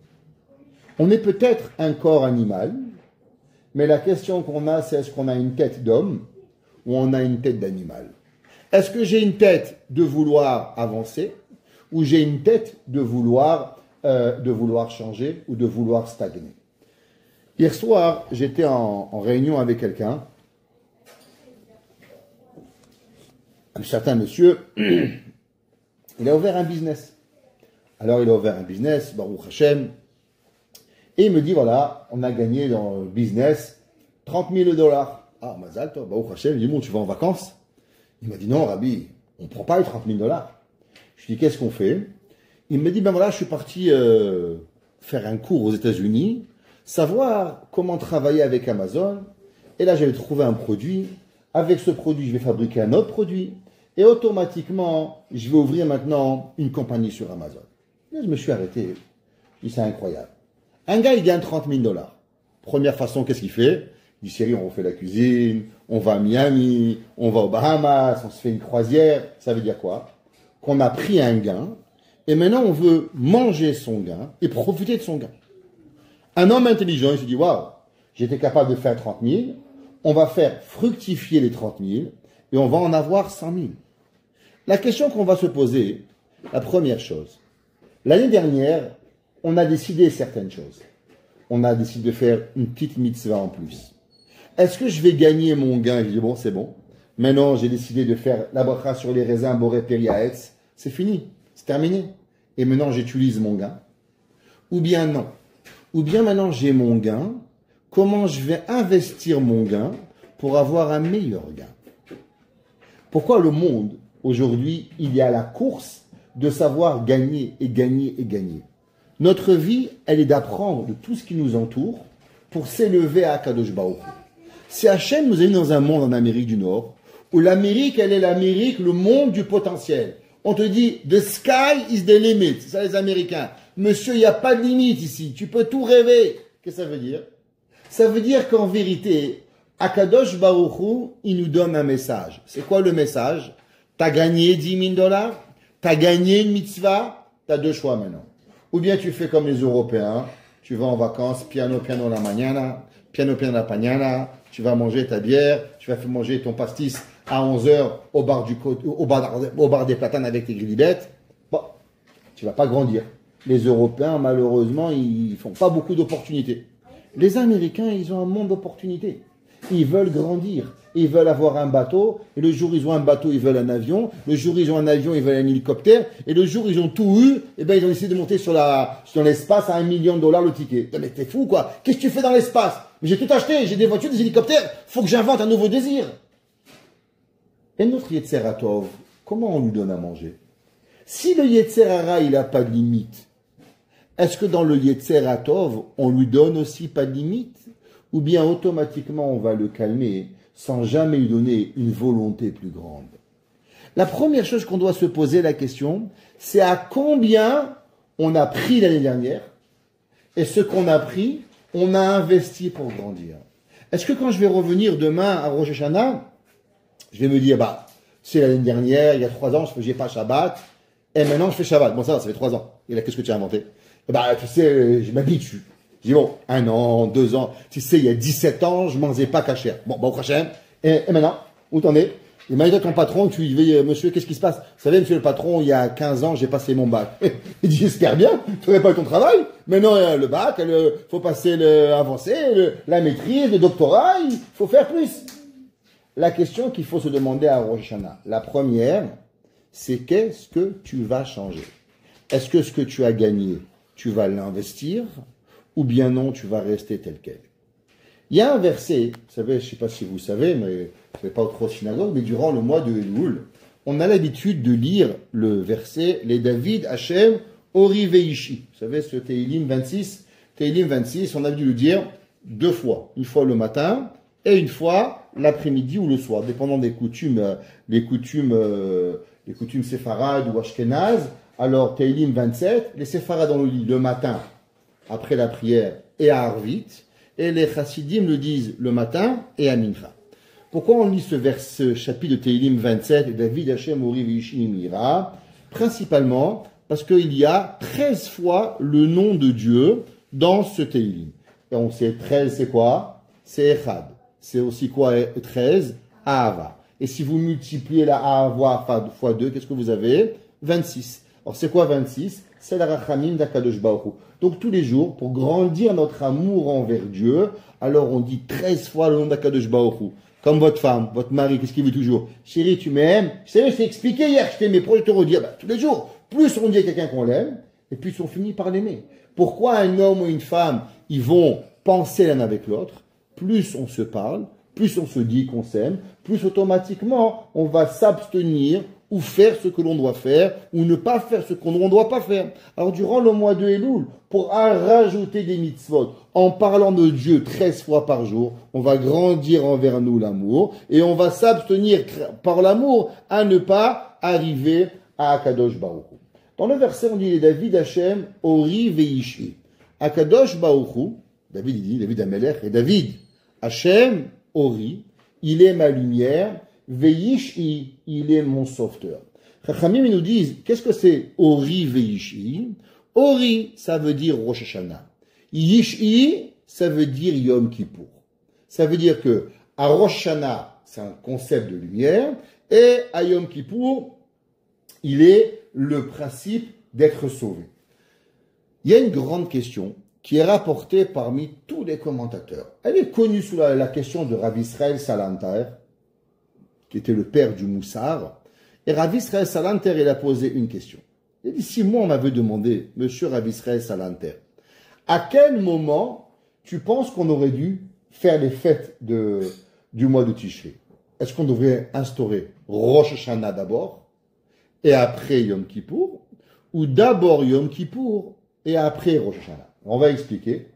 On est peut-être un corps animal, mais la question qu'on a, c'est est-ce qu'on a une tête d'homme ou on a une tête d'animal? Est-ce que j'ai une tête de vouloir avancer ou j'ai une tête de vouloir changer ou de vouloir stagner? Hier soir, j'étais en réunion avec quelqu'un, un certain monsieur, il a ouvert un business. Alors il a ouvert un business, Baruch Hashem, et il me dit, voilà, on a gagné dans le business 30 000 dollars. Ah, Mazal Tov, Baruch Hashem, il dit, bon, tu vas en vacances? Il m'a dit, non, Rabbi, on ne prend pas les 30 000 dollars. Je lui dis, qu'est-ce qu'on fait? Il me dit, ben voilà, je suis parti faire un cours aux États-Unis, savoir comment travailler avec Amazon, et là, j'avais trouvé un produit. Avec ce produit, je vais fabriquer un autre produit, et automatiquement, je vais ouvrir maintenant une compagnie sur Amazon. Là, je me suis arrêté. Je dis, c'est incroyable. Un gars, il gagne 30 000 dollars. Première façon, qu'est-ce qu'il fait? Il dit, chérie, on refait la cuisine, on va à Miami, on va aux Bahamas, on se fait une croisière. Ça veut dire quoi? Qu'on a pris un gain, et maintenant on veut manger son gain et profiter de son gain. Un homme intelligent, il se dit, waouh, j'étais capable de faire 30 000, on va faire fructifier les 30 000, et on va en avoir 100 000. La question qu'on va se poser, la première chose, l'année dernière, on a décidé certaines choses. On a décidé de faire une petite mitzvah en plus. Est-ce que je vais gagner mon gain? Je dis, bon, c'est bon. Maintenant, j'ai décidé de faire la bracha sur les raisins Boré Periaetz. C'est fini. C'est terminé. Et maintenant, j'utilise mon gain. Ou bien non. Ou bien maintenant, j'ai mon gain. Comment je vais investir mon gain pour avoir un meilleur gain? Pourquoi le monde, aujourd'hui, il y a la course de savoir gagner et gagner et gagner? Notre vie, elle est d'apprendre de tout ce qui nous entoure pour s'élever à Kadosh Baruch Hu. Si Hachem nous a mis dans un monde en Amérique du Nord, où l'Amérique, elle est l'Amérique, le monde du potentiel. On te dit, the sky is the limit. C'est ça les Américains. Monsieur, il n'y a pas de limite ici. Tu peux tout rêver. Qu'est-ce que ça veut dire? Ça veut dire qu'en vérité, Akadosh Baruch Hu, il nous donne un message. C'est quoi le message? T'as gagné 10 000 dollars? T'as gagné une mitzvah? T'as deux choix maintenant. Ou bien tu fais comme les Européens, tu vas en vacances, piano, piano la mañana, piano, piano la pañana, tu vas manger ta bière, tu vas faire manger ton pastis à 11h au bar des platanes avec tes grillettes. Bon, tu vas pas grandir. Les Européens, malheureusement, ils font pas beaucoup d'opportunités. Les Américains, ils ont un monde d'opportunités. Ils veulent grandir. Ils veulent avoir un bateau. Et le jour où ils ont un bateau, ils veulent un avion. Le jour où ils ont un avion, ils veulent un hélicoptère. Et le jour où ils ont tout eu, eh ben, ils ont décidé de monter dans l'espace à $1 million le ticket. Mais t'es fou, quoi. Qu'est-ce que tu fais dans l'espace? Mais j'ai tout acheté. J'ai des voitures, des hélicoptères. Faut que j'invente un nouveau désir. Et notre Yetzer Hatov, comment on lui donne à manger? Si le Yetzer Hara, il n'a pas de limite, est-ce que dans le Yetzer Hatov, on lui donne aussi pas de limite? Ou bien automatiquement on va le calmer sans jamais lui donner une volonté plus grande? La première chose qu'on doit se poser la question, c'est à combien on a pris l'année dernière et ce qu'on a pris, on a investi pour grandir. Est-ce que quand je vais revenir demain à Rosh Hashanah, je vais me dire, bah, c'est l'année dernière, il y a 3 ans, je faisais pas Shabbat, et maintenant je fais Shabbat. Bon, ça fait 3 ans. Et là, qu'est-ce que tu as inventé? Bah, tu sais, je m'habitue. Je dis, bon, 1 an, 2 ans. Tu sais, il y a 17 ans, je mangeais pas cachère. Bon, au prochain. Et maintenant, où t'en es? Imagine ton patron, tu lui dis, monsieur, qu'est-ce qui se passe? Vous savez, monsieur le patron, il y a 15 ans, j'ai passé mon bac. Il dit, j'espère bien, tu n'aurais pas eu ton travail. Maintenant, le bac, faut passer la maîtrise, le doctorat, il faut faire plus. La question qu'il faut se demander à Rosh Hashanah, la première, c'est qu'est-ce que tu vas changer? Est-ce que ce que tu as gagné, tu vas l'investir, ou bien non, tu vas rester tel quel? Il y a un verset, vous savez, je ne sais pas si vous savez, mais je ne vais pas trop au synagogue, mais durant le mois de Elul, on a l'habitude de lire le verset, les David, Hachem, Ori Veishi. Vous savez, ce Tehillim 26, on a dû le dire 2 fois. Une fois le matin et une fois l'après-midi ou le soir, dépendant des coutumes, les coutumes séfarades ou ashkénazes. Alors, Tehillim 27, les séfarades on le lit le matin, après la prière, et à Arvit. Et les chassidim le disent le matin et à Mincha. Pourquoi on lit ce chapitre de Tehillim 27, et David Hashem Ori Veishi Mira? Principalement parce qu'il y a 13 fois le nom de Dieu dans ce Tehillim. Et on sait 13 c'est quoi? C'est Echad. C'est aussi quoi 13? Ahava. Et si vous multipliez la Ahava fois 2, qu'est-ce que vous avez? 26. Alors c'est quoi 26? C'est la Rachamim d'Akadosh Baruch Hu. Donc tous les jours, pour grandir notre amour envers Dieu, alors on dit 13 fois le nom d'Akadosh Baruch Hu. Comme votre femme, votre mari, qu'est-ce qu'il veut toujours? Chérie, tu m'aimes? Je sais, je t'ai expliqué hier, je t'aimais, pour te redire, tous les jours, plus on dit à quelqu'un qu'on l'aime, et plus on finit par l'aimer. Pourquoi un homme ou une femme, ils vont penser l'un avec l'autre? Plus on se parle, plus on se dit qu'on s'aime, plus automatiquement on va s'abstenir ou faire ce que l'on doit faire, ou ne pas faire ce qu'on ne doit pas faire. Alors durant le mois de Elul, pour rajouter des mitzvot, en parlant de Dieu 13 fois par jour, on va grandir envers nous l'amour, et on va s'abstenir par l'amour à ne pas arriver à Akadosh Baruch Hu. Dans le verset, on dit les David Hashem, Ori Veishi. Akadosh Baruch Hu, David il dit, David Amelech, et David Hashem, Ori, il est ma lumière, Veishi, il est mon sauveteur. Chachamim, ils nous disent, qu'est-ce que c'est Ori Veishi? Ori, ça veut dire Rosh Hashanah. Yishi, ça veut dire Yom Kippour. Ça veut dire que à Rosh Hashanah, c'est un concept de lumière, et à Yom Kippour, il est le principe d'être sauvé. Il y a une grande question qui est rapportée parmi tous les commentateurs. Elle est connue sous la question de Rav Israël Salanter, qui était le père du Moussar. Et Rav Israël Salanter, il a posé une question. Il a dit, si moi on m'avait demandé, monsieur Rav Israël Salanter, à quel moment tu penses qu'on aurait dû faire les fêtes du mois de Tishrei? Est-ce qu'on devrait instaurer Rosh Hashanah d'abord, et après Yom Kippour, ou d'abord Yom Kippour, et après Rosh Hashanah? On va expliquer.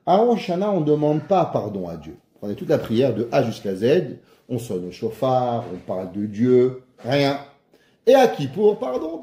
À Rosh Hashanah, on ne demande pas pardon à Dieu. On a toute la prière de A jusqu'à Z, on sonne le chauffard, on parle de Dieu, rien. Et à Kippour, pardon.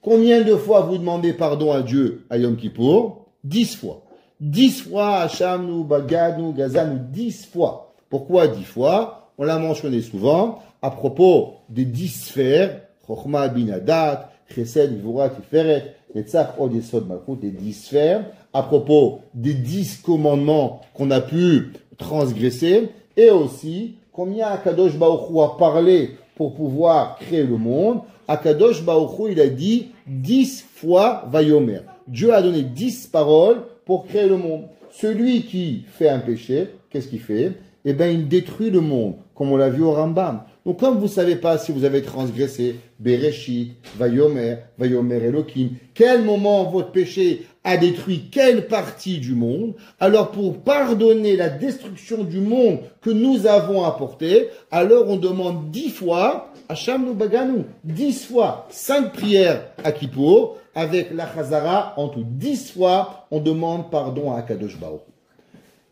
Combien de fois vous demandez pardon à Dieu à Yom Kippour? 10 fois. 10 fois, Hachamnu, Bagadnu, Gazanu, 10 fois. Pourquoi 10 fois? On l'a mentionné souvent à propos des 10 sphères, Chochma, Binadat, Chesed, Gvura, Tiferet, Netzach, Od, Yesod, Malchut, les 10 sphères, à propos des 10 commandements qu'on a pu transgresser, et aussi combien Akadosh Baruch Hu a parlé pour pouvoir créer le monde. Akadosh Baruch Hu, il a dit 10 fois Vayomer. Dieu a donné 10 paroles pour créer le monde. Celui qui fait un péché, qu'est-ce qu'il fait? Eh bien, il détruit le monde, comme on l'a vu au Rambam. Donc, comme vous ne savez pas si vous avez transgressé Bereshit, Vayomer, Vayomer Elohim, quel moment votre péché a détruit quelle partie du monde, alors pour pardonner la destruction du monde que nous avons apporté, alors on demande 10 fois, Hachamnu Baganu, 10 fois, 5 prières à Kippour, avec la Chazara, en tout 10 fois, on demande pardon à Akadosh Baruch Hu.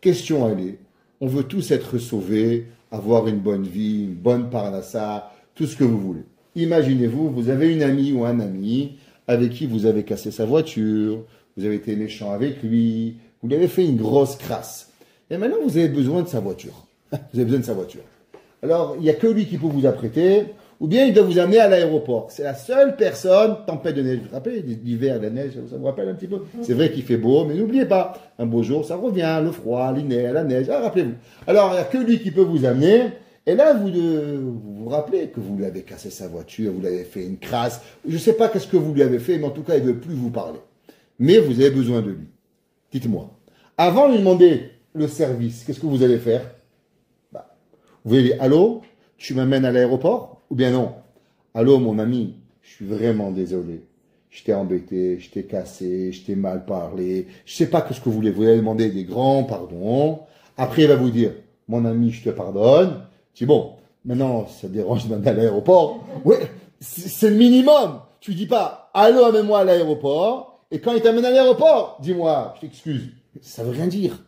Question elle est, on veut tous être sauvés, avoir une bonne vie, une bonne parnassa, tout ce que vous voulez. Imaginez-vous, vous avez une amie ou un ami avec qui vous avez cassé sa voiture, vous avez été méchant avec lui, vous lui avez fait une grosse crasse. Et maintenant, vous avez besoin de sa voiture. Vous avez besoin de sa voiture. Alors, il n'y a que lui qui peut vous apprêter, ou bien il doit vous amener à l'aéroport. C'est la seule personne, tempête de neige. Vous vous rappelez, l'hiver, la neige, ça vous rappelle un petit peu? C'est vrai qu'il fait beau, mais n'oubliez pas, un beau jour, ça revient, le froid, la neige, ah, rappelez-vous. Alors, il n'y a que lui qui peut vous amener, Et là, vous vous rappelez que vous lui avez cassé sa voiture, vous lui avez fait une crasse. Je ne sais pas qu'est-ce que vous lui avez fait, mais en tout cas, il ne veut plus vous parler. Mais vous avez besoin de lui. Dites-moi. Avant de lui demander le service, qu'est-ce que vous allez faire? Vous allez dire, allô, tu m'amènes à l'aéroport? Ou bien non? Allô, mon ami, je suis vraiment désolé. Je t'ai embêté, je t'ai cassé, je t'ai mal parlé. Je ne sais pas ce que vous voulez. Vous allez demander des grands pardons. Après, il va vous dire, mon ami, je te pardonne. Tu dis, bon, maintenant, ça dérange de m'amener à l'aéroport. Ouais, c'est le minimum. Tu dis pas, allô, amène-moi à l'aéroport. Et quand il t'amène à l'aéroport, dis-moi, je t'excuse. Ça veut rien dire.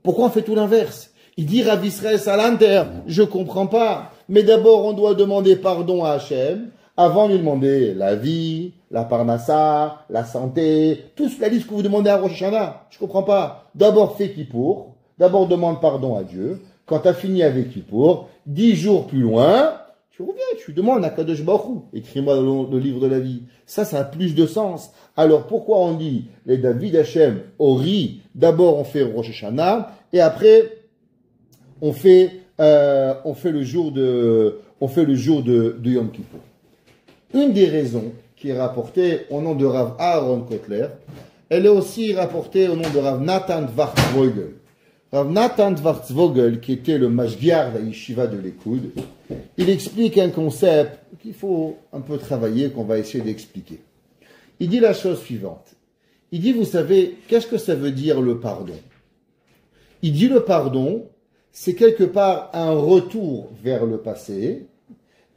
Pourquoi on fait tout l'inverse? Il dit Rav Israël Salanter, je comprends pas. Mais d'abord, on doit demander pardon à Hachem avant de lui demander la vie, la parnassa, la santé, toute la liste que vous demandez à Rosh Hashanah. Je comprends pas. D'abord, fais Kippour. D'abord, demande pardon à Dieu. Quand tu as fini avec Kippour, 10 jours plus loin, tu reviens, tu demandes à Kadosh Baruch Hu, écris-moi le livre de la vie. Ça a plus de sens. Alors, pourquoi on dit les David Hachem au riz? D'abord, on fait Rosh Hashanah, et après, on fait le jour de Yom Kippour. Une des raisons qui est rapportée au nom de Rav Aaron Kotler, elle est aussi rapportée au nom de Rav Nathan Dvartzvogel. Rav Nathan Dvartzvogel, qui était le mashgiar de la yeshiva de l'Écoud, il explique un concept qu'il faut un peu travailler, qu'on va essayer d'expliquer. Il dit la chose suivante. Il dit, vous savez, qu'est-ce que ça veut dire le pardon? Il dit le pardon, c'est quelque part un retour vers le passé,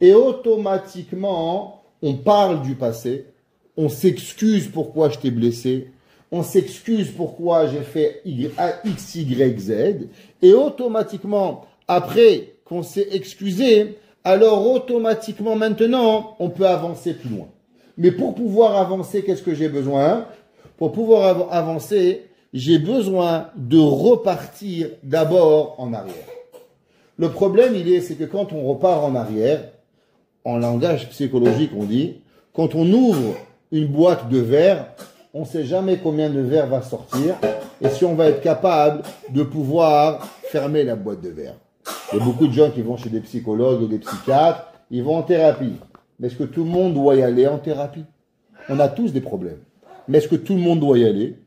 et automatiquement, on parle du passé, on s'excuse pourquoi je t'ai blessé, on s'excuse pourquoi j'ai fait X, Y, Z, et automatiquement, après qu'on s'est excusé, alors automatiquement maintenant, on peut avancer plus loin. Mais pour pouvoir avancer, qu'est-ce que j'ai besoin? Pour pouvoir avancer, j'ai besoin de repartir d'abord en arrière. Le problème, c'est que quand on repart en arrière, en langage psychologique, on dit, quand on ouvre une boîte de verre, on ne sait jamais combien de verre va sortir et si on va être capable de pouvoir fermer la boîte de verre. Il y a beaucoup de gens qui vont chez des psychologues ou des psychiatres, ils vont en thérapie. Mais est-ce que tout le monde doit y aller en thérapie? On a tous des problèmes. Mais est-ce que tout le monde doit y aller?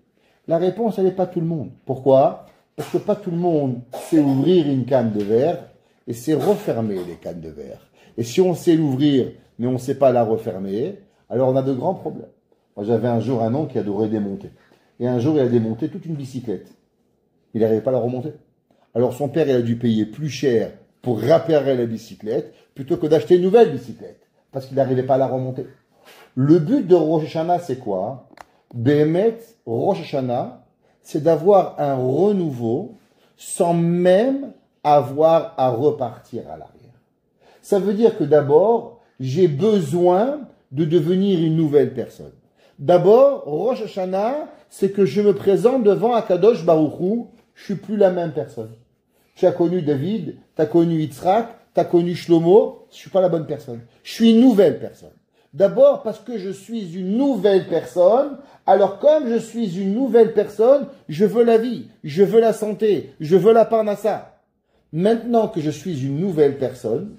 La réponse, elle n'est pas tout le monde. Pourquoi? Parce que pas tout le monde sait ouvrir une canne de verre et sait refermer les cannes de verre. Et si on sait l'ouvrir, mais on ne sait pas la refermer, alors on a de grands problèmes. Moi, j'avais un jour un oncle qui adorait démonter. Et un jour, il a démonté toute une bicyclette. Il n'arrivait pas à la remonter. Alors son père, il a dû payer plus cher pour réparer la bicyclette plutôt que d'acheter une nouvelle bicyclette. Parce qu'il n'arrivait pas à la remonter. Le but de Rosh Hashanah, c'est quoi? Béhémet, Rosh Hashanah, c'est d'avoir un renouveau sans même avoir à repartir à l'arrière. Ça veut dire que d'abord, j'ai besoin de devenir une nouvelle personne. D'abord, Rosh Hashanah, c'est que je me présente devant Akadosh Baruch Hu, je suis plus la même personne. Tu as connu David, tu as connu Yitzhak, tu as connu Shlomo, je suis pas la bonne personne. Je suis une nouvelle personne. D'abord parce que je suis une nouvelle personne, alors comme je suis une nouvelle personne, je veux la vie, je veux la santé, je veux la parnassa. Maintenant que je suis une nouvelle personne,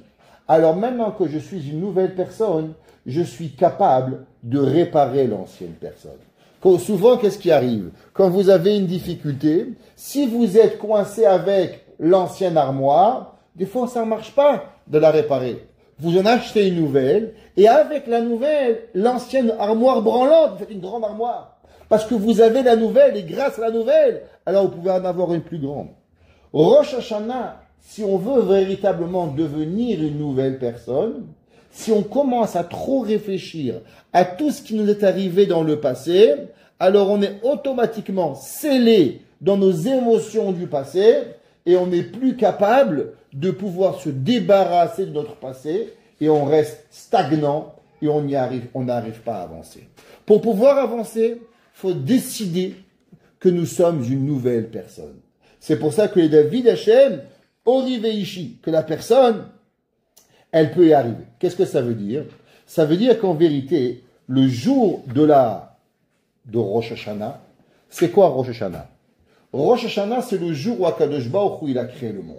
alors maintenant que je suis une nouvelle personne, je suis capable de réparer l'ancienne personne. Souvent, qu'est-ce qui arrive? Quand vous avez une difficulté, si vous êtes coincé avec l'ancienne armoire, des fois ça ne marche pas de la réparer. Vous en achetez une nouvelle, et avec la nouvelle, l'ancienne armoire branlante, vous faites une grande armoire. Parce que vous avez la nouvelle, et grâce à la nouvelle, alors vous pouvez en avoir une plus grande. Rosh Hashanah, si on veut véritablement devenir une nouvelle personne, si on commence à trop réfléchir à tout ce qui nous est arrivé dans le passé, alors on est automatiquement scellé dans nos émotions du passé et on n'est plus capable de pouvoir se débarrasser de notre passé et on reste stagnant et on n'arrive pas à avancer. Pour pouvoir avancer, il faut décider que nous sommes une nouvelle personne. C'est pour ça que les David Hachem, Oriveishi, que la personne, elle peut y arriver. Qu'est-ce que ça veut dire? Ça veut dire qu'en vérité, le jour de Rosh Hashanah, c'est quoi Rosh Hashanah? Rosh Hashanah, c'est le jour où Akadosh Baruch Hu, il a créé le monde.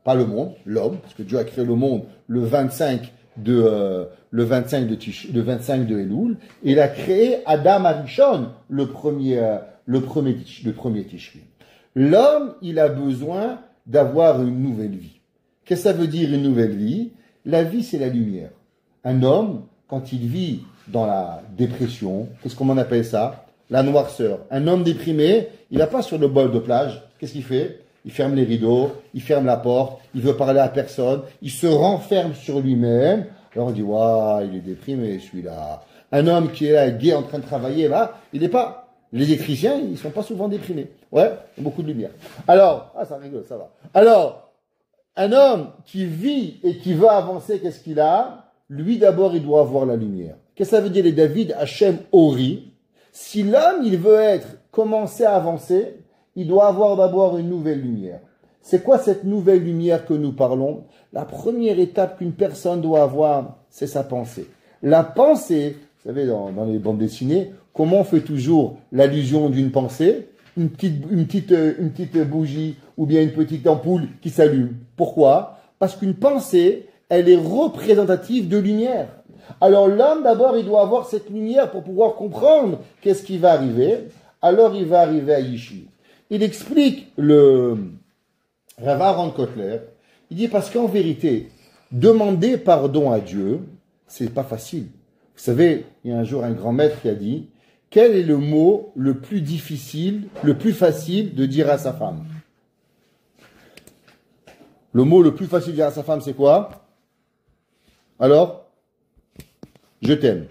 pas le monde, l'homme, parce que Dieu a créé le monde le 25 de Elul, et il a créé Adam Arishon, le premier Tishri. L'homme, il a besoin d'avoir une nouvelle vie. Qu'est-ce que ça veut dire une nouvelle vie? La vie, c'est la lumière. Un homme, quand il vit dans la dépression, qu'est-ce qu'on appelle ça? La noirceur. Un homme déprimé, il n'a pas sur le bol de plage. Qu'est-ce qu'il fait? Il ferme les rideaux, il ferme la porte, il veut parler à personne, il se renferme sur lui-même. Alors on dit, waouh, il est déprimé celui-là. Un homme qui est là, gai, en train de travailler, là, il n'est pas. Les électriciens, ils ne sont pas souvent déprimés. Ouais, il y a beaucoup de lumière. Alors, ça rigole, ça va. Alors, un homme qui vit et qui veut avancer, qu'est-ce qu'il a? Lui, d'abord, il doit avoir la lumière. Qu'est-ce que ça veut dire les David Hachem Ori? Si l'homme, il veut commencer à avancer, il doit avoir d'abord une nouvelle lumière. C'est quoi cette nouvelle lumière que nous parlons? La première étape qu'une personne doit avoir, c'est sa pensée. La pensée, vous savez, dans les bandes dessinées, comment on fait toujours l'allusion d'une pensée? Une petite bougie ou bien une petite ampoule qui s'allume. Pourquoi? Parce qu'une pensée, elle est représentative de lumière. Alors l'homme, d'abord, il doit avoir cette lumière pour pouvoir comprendre qu'est-ce qui va arriver. Alors il va arriver à Yishuv. Il explique le Rav Aaron Kotler, il dit parce qu'en vérité, demander pardon à Dieu, c'est pas facile. Vous savez, il y a un jour un grand maître qui a dit, quel est le mot le plus difficile, le plus facile de dire à sa femme? Le mot le plus facile de dire à sa femme, c'est quoi? Alors? Je t'aime.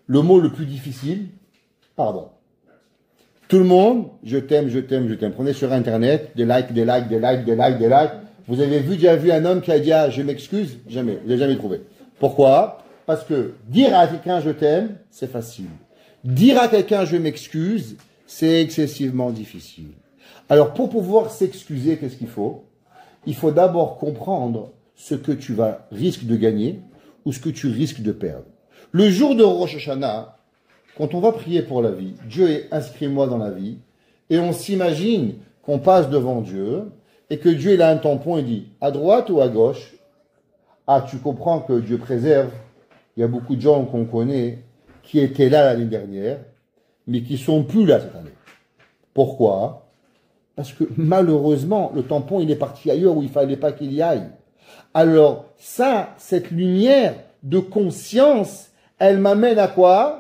Le mot le plus difficile? Pardon. Tout le monde, je t'aime, je t'aime, je t'aime. Prenez sur Internet, des likes. Vous avez déjà vu un homme qui a dit, ah, je m'excuse? Jamais. Vous n'avez jamais trouvé. Pourquoi? Parce que dire à quelqu'un je t'aime, c'est facile. Dire à quelqu'un je m'excuse, c'est excessivement difficile. Alors pour pouvoir s'excuser, qu'est-ce qu'il faut? Il faut d'abord comprendre ce que tu risques de gagner ou ce que tu risques de perdre. Le jour de Rosh Hashanah, quand on va prier pour la vie, Dieu est inscrit-moi dans la vie, et on s'imagine qu'on passe devant Dieu, et que Dieu il a un tampon et dit, à droite ou à gauche? Ah, tu comprends que Dieu préserve. Il y a beaucoup de gens qu'on connaît qui étaient là l'année dernière, mais qui sont plus là cette année. Pourquoi? Parce que malheureusement, le tampon il est parti ailleurs où il fallait pas qu'il y aille. Alors ça, cette lumière de conscience, elle m'amène à quoi?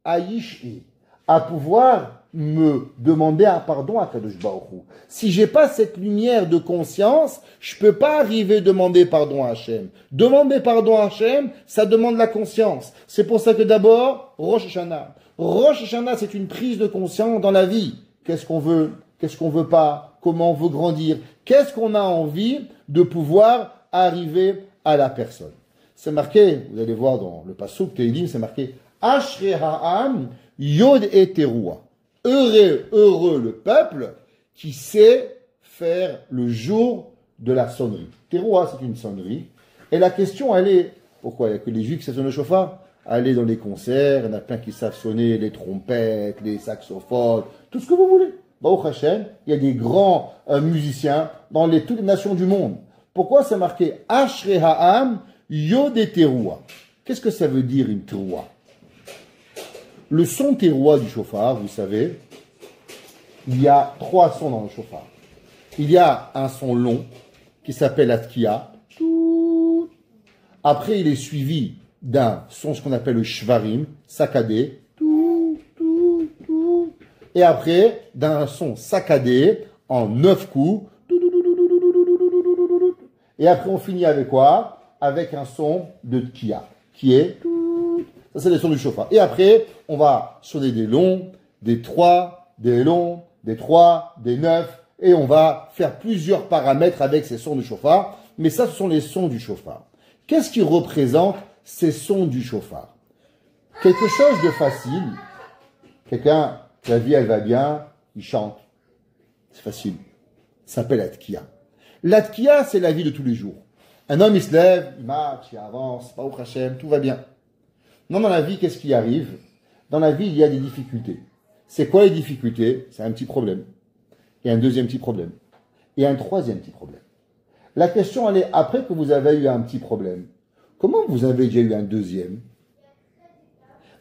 À Yish'i, à pouvoir me demander un pardon à Kadosh Baruch Hu. Si j'ai pas cette lumière de conscience, je peux pas arriver à demander pardon à Hachem. Demander pardon à Hachem, ça demande la conscience. C'est pour ça que d'abord, Rosh Hashanah. Rosh Hashanah, c'est une prise de conscience dans la vie. Qu'est-ce qu'on veut pas, comment on veut grandir, qu'est-ce qu'on a envie de pouvoir arriver à la personne. C'est marqué, vous allez voir dans le Pasuk Tehillim, c'est marqué Ashrei ha'am yod et teruah. Heureux le peuple qui sait faire le jour de la sonnerie. Teruah, c'est une sonnerie. Et la question, elle est, pourquoi il n'y a que les juifs qui savent sonner le chauffard? Allez dans les concerts, il y en a plein qui savent sonner les trompettes, les saxophones, tout ce que vous voulez. Baruch Hashem, il y a des grands musiciens dans toutes les nations du monde. Pourquoi c'est marqué Ashrei ha'am yod et teruah? Qu'est-ce que ça veut dire une teruah? Le son teruah du chauffard, vous savez, il y a 3 sons dans le chauffard. Il y a un son long qui s'appelle atkia. Après, il est suivi d'un son, ce qu'on appelle le shvarim, saccadé. Et après, d'un son saccadé en 9 coups. Et après, on finit avec quoi? Avec un son de tkia, qui est... Ça, c'est les sons du chauffard. Et après, on va sonner des longs, des 3, des longs, des 3, des 9, et on va faire plusieurs paramètres avec ces sons du chauffard. Mais ça, ce sont les sons du chauffard. Qu'est-ce qui représente ces sons du chauffard? Quelque chose de facile. Quelqu'un, la vie, elle va bien, il chante. C'est facile. Ça s'appelle l'atkia. L'atkia, c'est la vie de tous les jours. Un homme, il se lève, il marche, il avance, Baruch Hashem, tout va bien. Non, dans la vie, qu'est-ce qui arrive? Dans la vie, il y a des difficultés. C'est quoi les difficultés? C'est un petit problème. Et un deuxième petit problème. Et un troisième petit problème. La question, elle est, après que vous avez eu un petit problème, comment vous avez déjà eu un deuxième?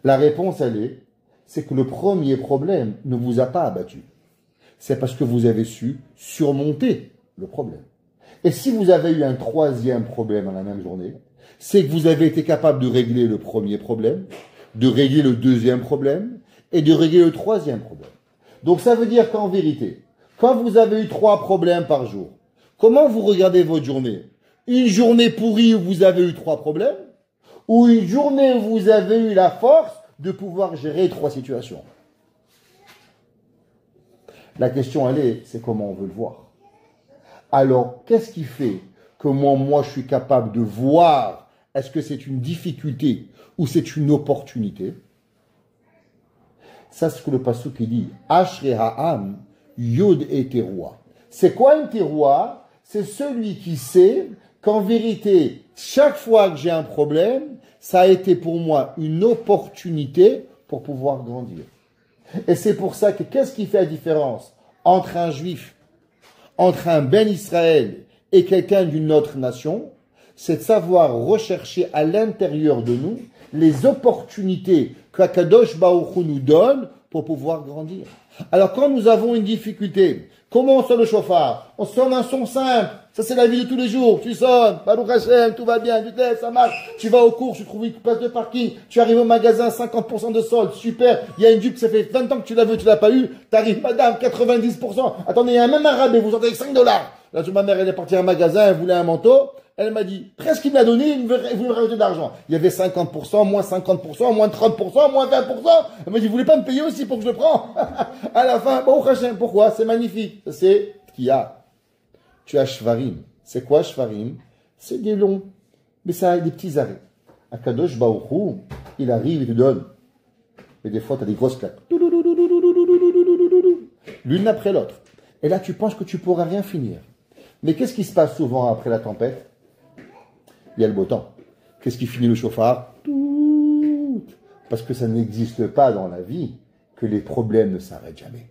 La réponse, elle est, c'est que le premier problème ne vous a pas abattu. C'est parce que vous avez su surmonter le problème. Et si vous avez eu un troisième problème dans la même journée, c'est que vous avez été capable de régler le premier problème, de régler le deuxième problème et de régler le troisième problème. Donc ça veut dire qu'en vérité, quand vous avez eu 3 problèmes par jour, comment vous regardez votre journée? Une journée pourrie où vous avez eu 3 problèmes ou une journée où vous avez eu la force de pouvoir gérer 3 situations? La question, elle est, c'est comment on veut le voir. Alors, qu'est-ce qui fait que moi, je suis capable de voir est-ce que c'est une difficulté ou c'est une opportunité? Ça, c'est ce que le pasuk dit. Ashre ha'am yod et teroua. C'est quoi une teroua? C'est celui qui sait qu'en vérité, chaque fois que j'ai un problème, ça a été pour moi une opportunité pour pouvoir grandir. Et c'est pour ça que qu'est-ce qui fait la différence entre un juif, entre un Ben Israël et quelqu'un d'une autre nation? C'est de savoir rechercher à l'intérieur de nous les opportunités qu'Akadosh Baruch Hu nous donne pour pouvoir grandir. Alors quand nous avons une difficulté, comment on sonne le chauffard? On sonne un son simple. Ça c'est la vie de tous les jours. Tu sonnes, Baruch Hashem, tout va bien, tu te lèves, ça marche. Tu vas aux courses, tu trouves une place de parking. Tu arrives au magasin, 50% de solde, super. Il y a une jupe, ça fait 20 ans que tu la veux, tu l'as pas eu. T'arrives, madame, 90%. Attendez, il y a même un rabais, vous sortez avec $5. Là, ma mère, elle est partie à un magasin, elle voulait un manteau. Elle m'a dit, presque il me l'a donné, il voulait rajouter d'argent. Il y avait 50%, moins 50%, moins 30%, moins 20%. Elle m'a dit, vous voulez pas me payer aussi pour que je le prends? À la fin, bon, pourquoi? C'est magnifique. C'est qui a. Tu as Shvarim. C'est quoi Shvarim? C'est des longs, mais ça a des petits arrêts. Akadosh Baruch Hu, il arrive, il te donne. Et des fois, tu as des grosses claques. L'une après l'autre. Et là, tu penses que tu pourras rien finir. Mais qu'est-ce qui se passe souvent après la tempête? Il y a le beau temps. Qu'est-ce qui finit le chauffard? Tout. Parce que ça n'existe pas dans la vie que les problèmes ne s'arrêtent jamais.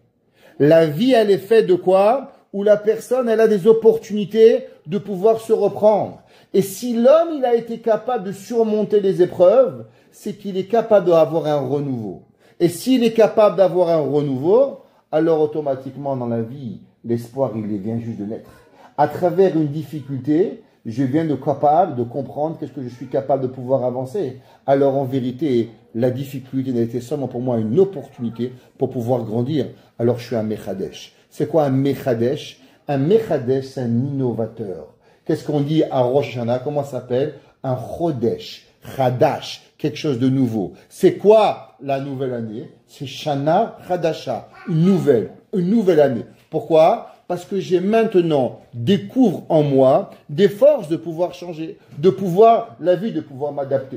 La vie, elle est faite de quoi? Où la personne, elle a des opportunités de pouvoir se reprendre. Et si l'homme, il a été capable de surmonter les épreuves, c'est qu'il est capable d'avoir un renouveau. Et s'il est capable d'avoir un renouveau, alors automatiquement dans la vie, l'espoir, il vient juste de naître. À travers une difficulté, je viens de capable de comprendre qu'est-ce que je suis capable de pouvoir avancer. Alors en vérité, la difficulté n'a été seulement pour moi une opportunité pour pouvoir grandir. Alors je suis un Mechadesh. C'est quoi un Mechadesh? Un Mechadesh, c'est un innovateur. Qu'est-ce qu'on dit à Rosh Hashanah? Comment ça s'appelle? Un Chodesh, Chadash, quelque chose de nouveau. C'est quoi la nouvelle année? C'est Shana Chadasha, une nouvelle année. Pourquoi? Parce que j'ai maintenant, découvre en moi des forces de pouvoir changer, de pouvoir, la vie, de pouvoir m'adapter.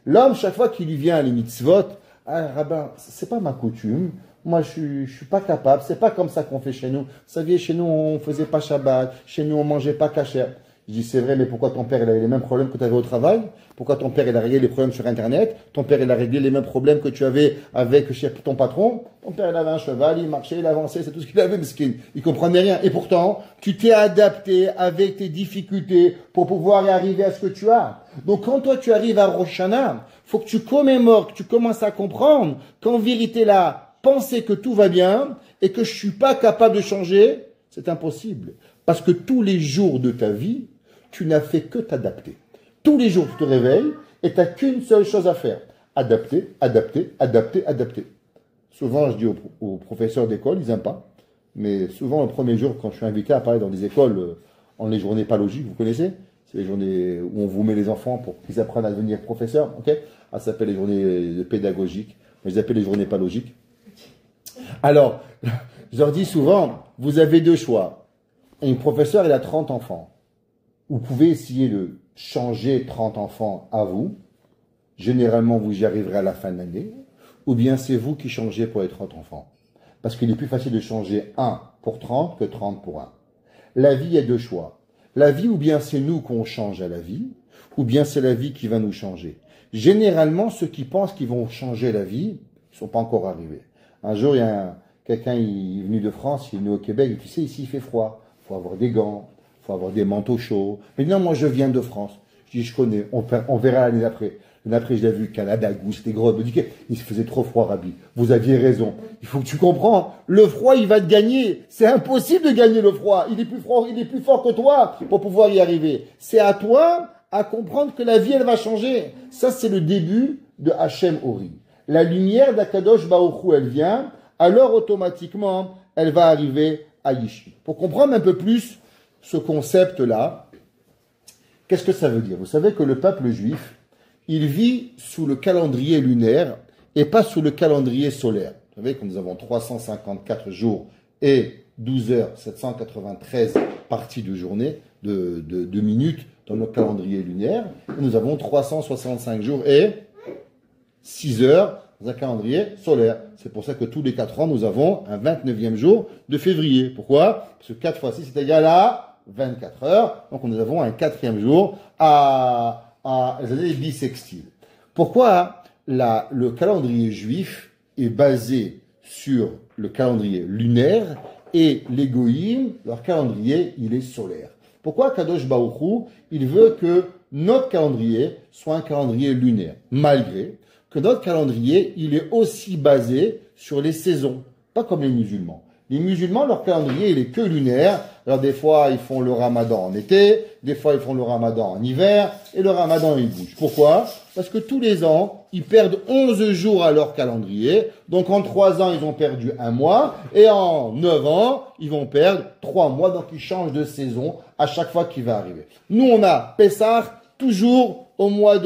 L'homme, chaque fois qu'il lui vient à les mitzvot, ah, rabbin, c'est pas ma coutume, moi je suis pas capable, c'est pas comme ça qu'on fait chez nous. Vous saviez, chez nous on faisait pas Shabbat, chez nous on mangeait pas kasher. Je dis c'est vrai, mais pourquoi ton père il avait les mêmes problèmes que tu avais au travail? Pourquoi ton père il a réglé les problèmes sur Internet? Ton père il a réglé les mêmes problèmes que tu avais avec chez ton patron? Ton père il avait un cheval, il marchait, il avançait, c'est tout ce qu'il avait, miskin. Il comprenait rien. Et pourtant, tu t'es adapté avec tes difficultés pour pouvoir y arriver à ce que tu as. Donc quand toi tu arrives à Rosh Hashanah, faut que tu commémores, que tu commences à comprendre qu'en vérité là, penser que tout va bien et que je suis pas capable de changer, c'est impossible. Parce que tous les jours de ta vie, tu n'as fait que t'adapter. Tous les jours, tu te réveilles et tu n'as qu'une seule chose à faire. Adapter, adapter, adapter, adapter. Souvent, je dis aux professeurs d'école, ils n'aiment pas. Mais souvent, le premier jour, quand je suis invité à parler dans des écoles, en les journées pas logiques, vous connaissez? C'est les journées où on vous met les enfants pour qu'ils apprennent à devenir professeurs. Ok? Ça s'appelle les journées pédagogiques. Je les appelle les journées pas logiques. Alors, je leur dis souvent, vous avez deux choix. Un professeur, il a 30 enfants. Vous pouvez essayer de changer 30 enfants à vous. Généralement, vous y arriverez à la fin de l'année. Ou bien c'est vous qui changez pour les 30 enfants. Parce qu'il est plus facile de changer 1 pour 30 que 30 pour 1. La vie, il y a deux choix. La vie, ou bien c'est nous qu'on change à la vie, ou bien c'est la vie qui va nous changer. Généralement, ceux qui pensent qu'ils vont changer la vie, ils ne sont pas encore arrivés. Un jour, il y a quelqu'un, il est venu de France, il est venu au Québec, et tu sais, ici, il fait froid. Il faut avoir des gants, il faut avoir des manteaux chauds. Mais non, moi je viens de France. Je dis, je connais, on verra l'année d'après. L'année d'après, je l'ai vu, Canada, Goût, c'était gros. Il me dit qu'il se faisait trop froid, Rabbi. Vous aviez raison. Il faut que tu comprends. Le froid, il va te gagner. C'est impossible de gagner le froid. Il est plus fort que toi pour pouvoir y arriver. C'est à toi à comprendre que la vie, elle va changer. Ça, c'est le début de Hachem Ori. La lumière d'Akadosh Baruch Hu, elle vient, alors automatiquement, elle va arriver à Yishvi. Pour comprendre un peu plus ce concept-là, qu'est-ce que ça veut dire? Vous savez que le peuple juif, il vit sous le calendrier lunaire et pas sous le calendrier solaire. Vous savez que nous avons 354 jours et 12 heures, 793 parties de journée, de minutes dans notre calendrier lunaire. Et nous avons 365 jours et 6 heures dans un calendrier solaire. C'est pour ça que tous les 4 ans, nous avons un 29e jour de février. Pourquoi? Parce que 4 fois 6 c'est égal à 24 heures. Donc nous avons un 4e jour à les années bissextiles. Pourquoi le calendrier juif est basé sur le calendrier lunaire et les goïms, leur calendrier, il est solaire? Pourquoi Kadosh Baruch Hu, il veut que notre calendrier soit un calendrier lunaire, malgré que notre calendrier, il est aussi basé sur les saisons, pas comme les musulmans. Les musulmans, leur calendrier, il est que lunaire. Alors des fois, ils font le ramadan en été, des fois, ils font le ramadan en hiver, et le ramadan, il bouge. Pourquoi? Parce que tous les ans, ils perdent 11 jours à leur calendrier. Donc en 3 ans, ils ont perdu 1 mois, et en 9 ans, ils vont perdre 3 mois. Donc ils changent de saison à chaque fois qu'il va arriver. Nous, on a Pessah toujours au mois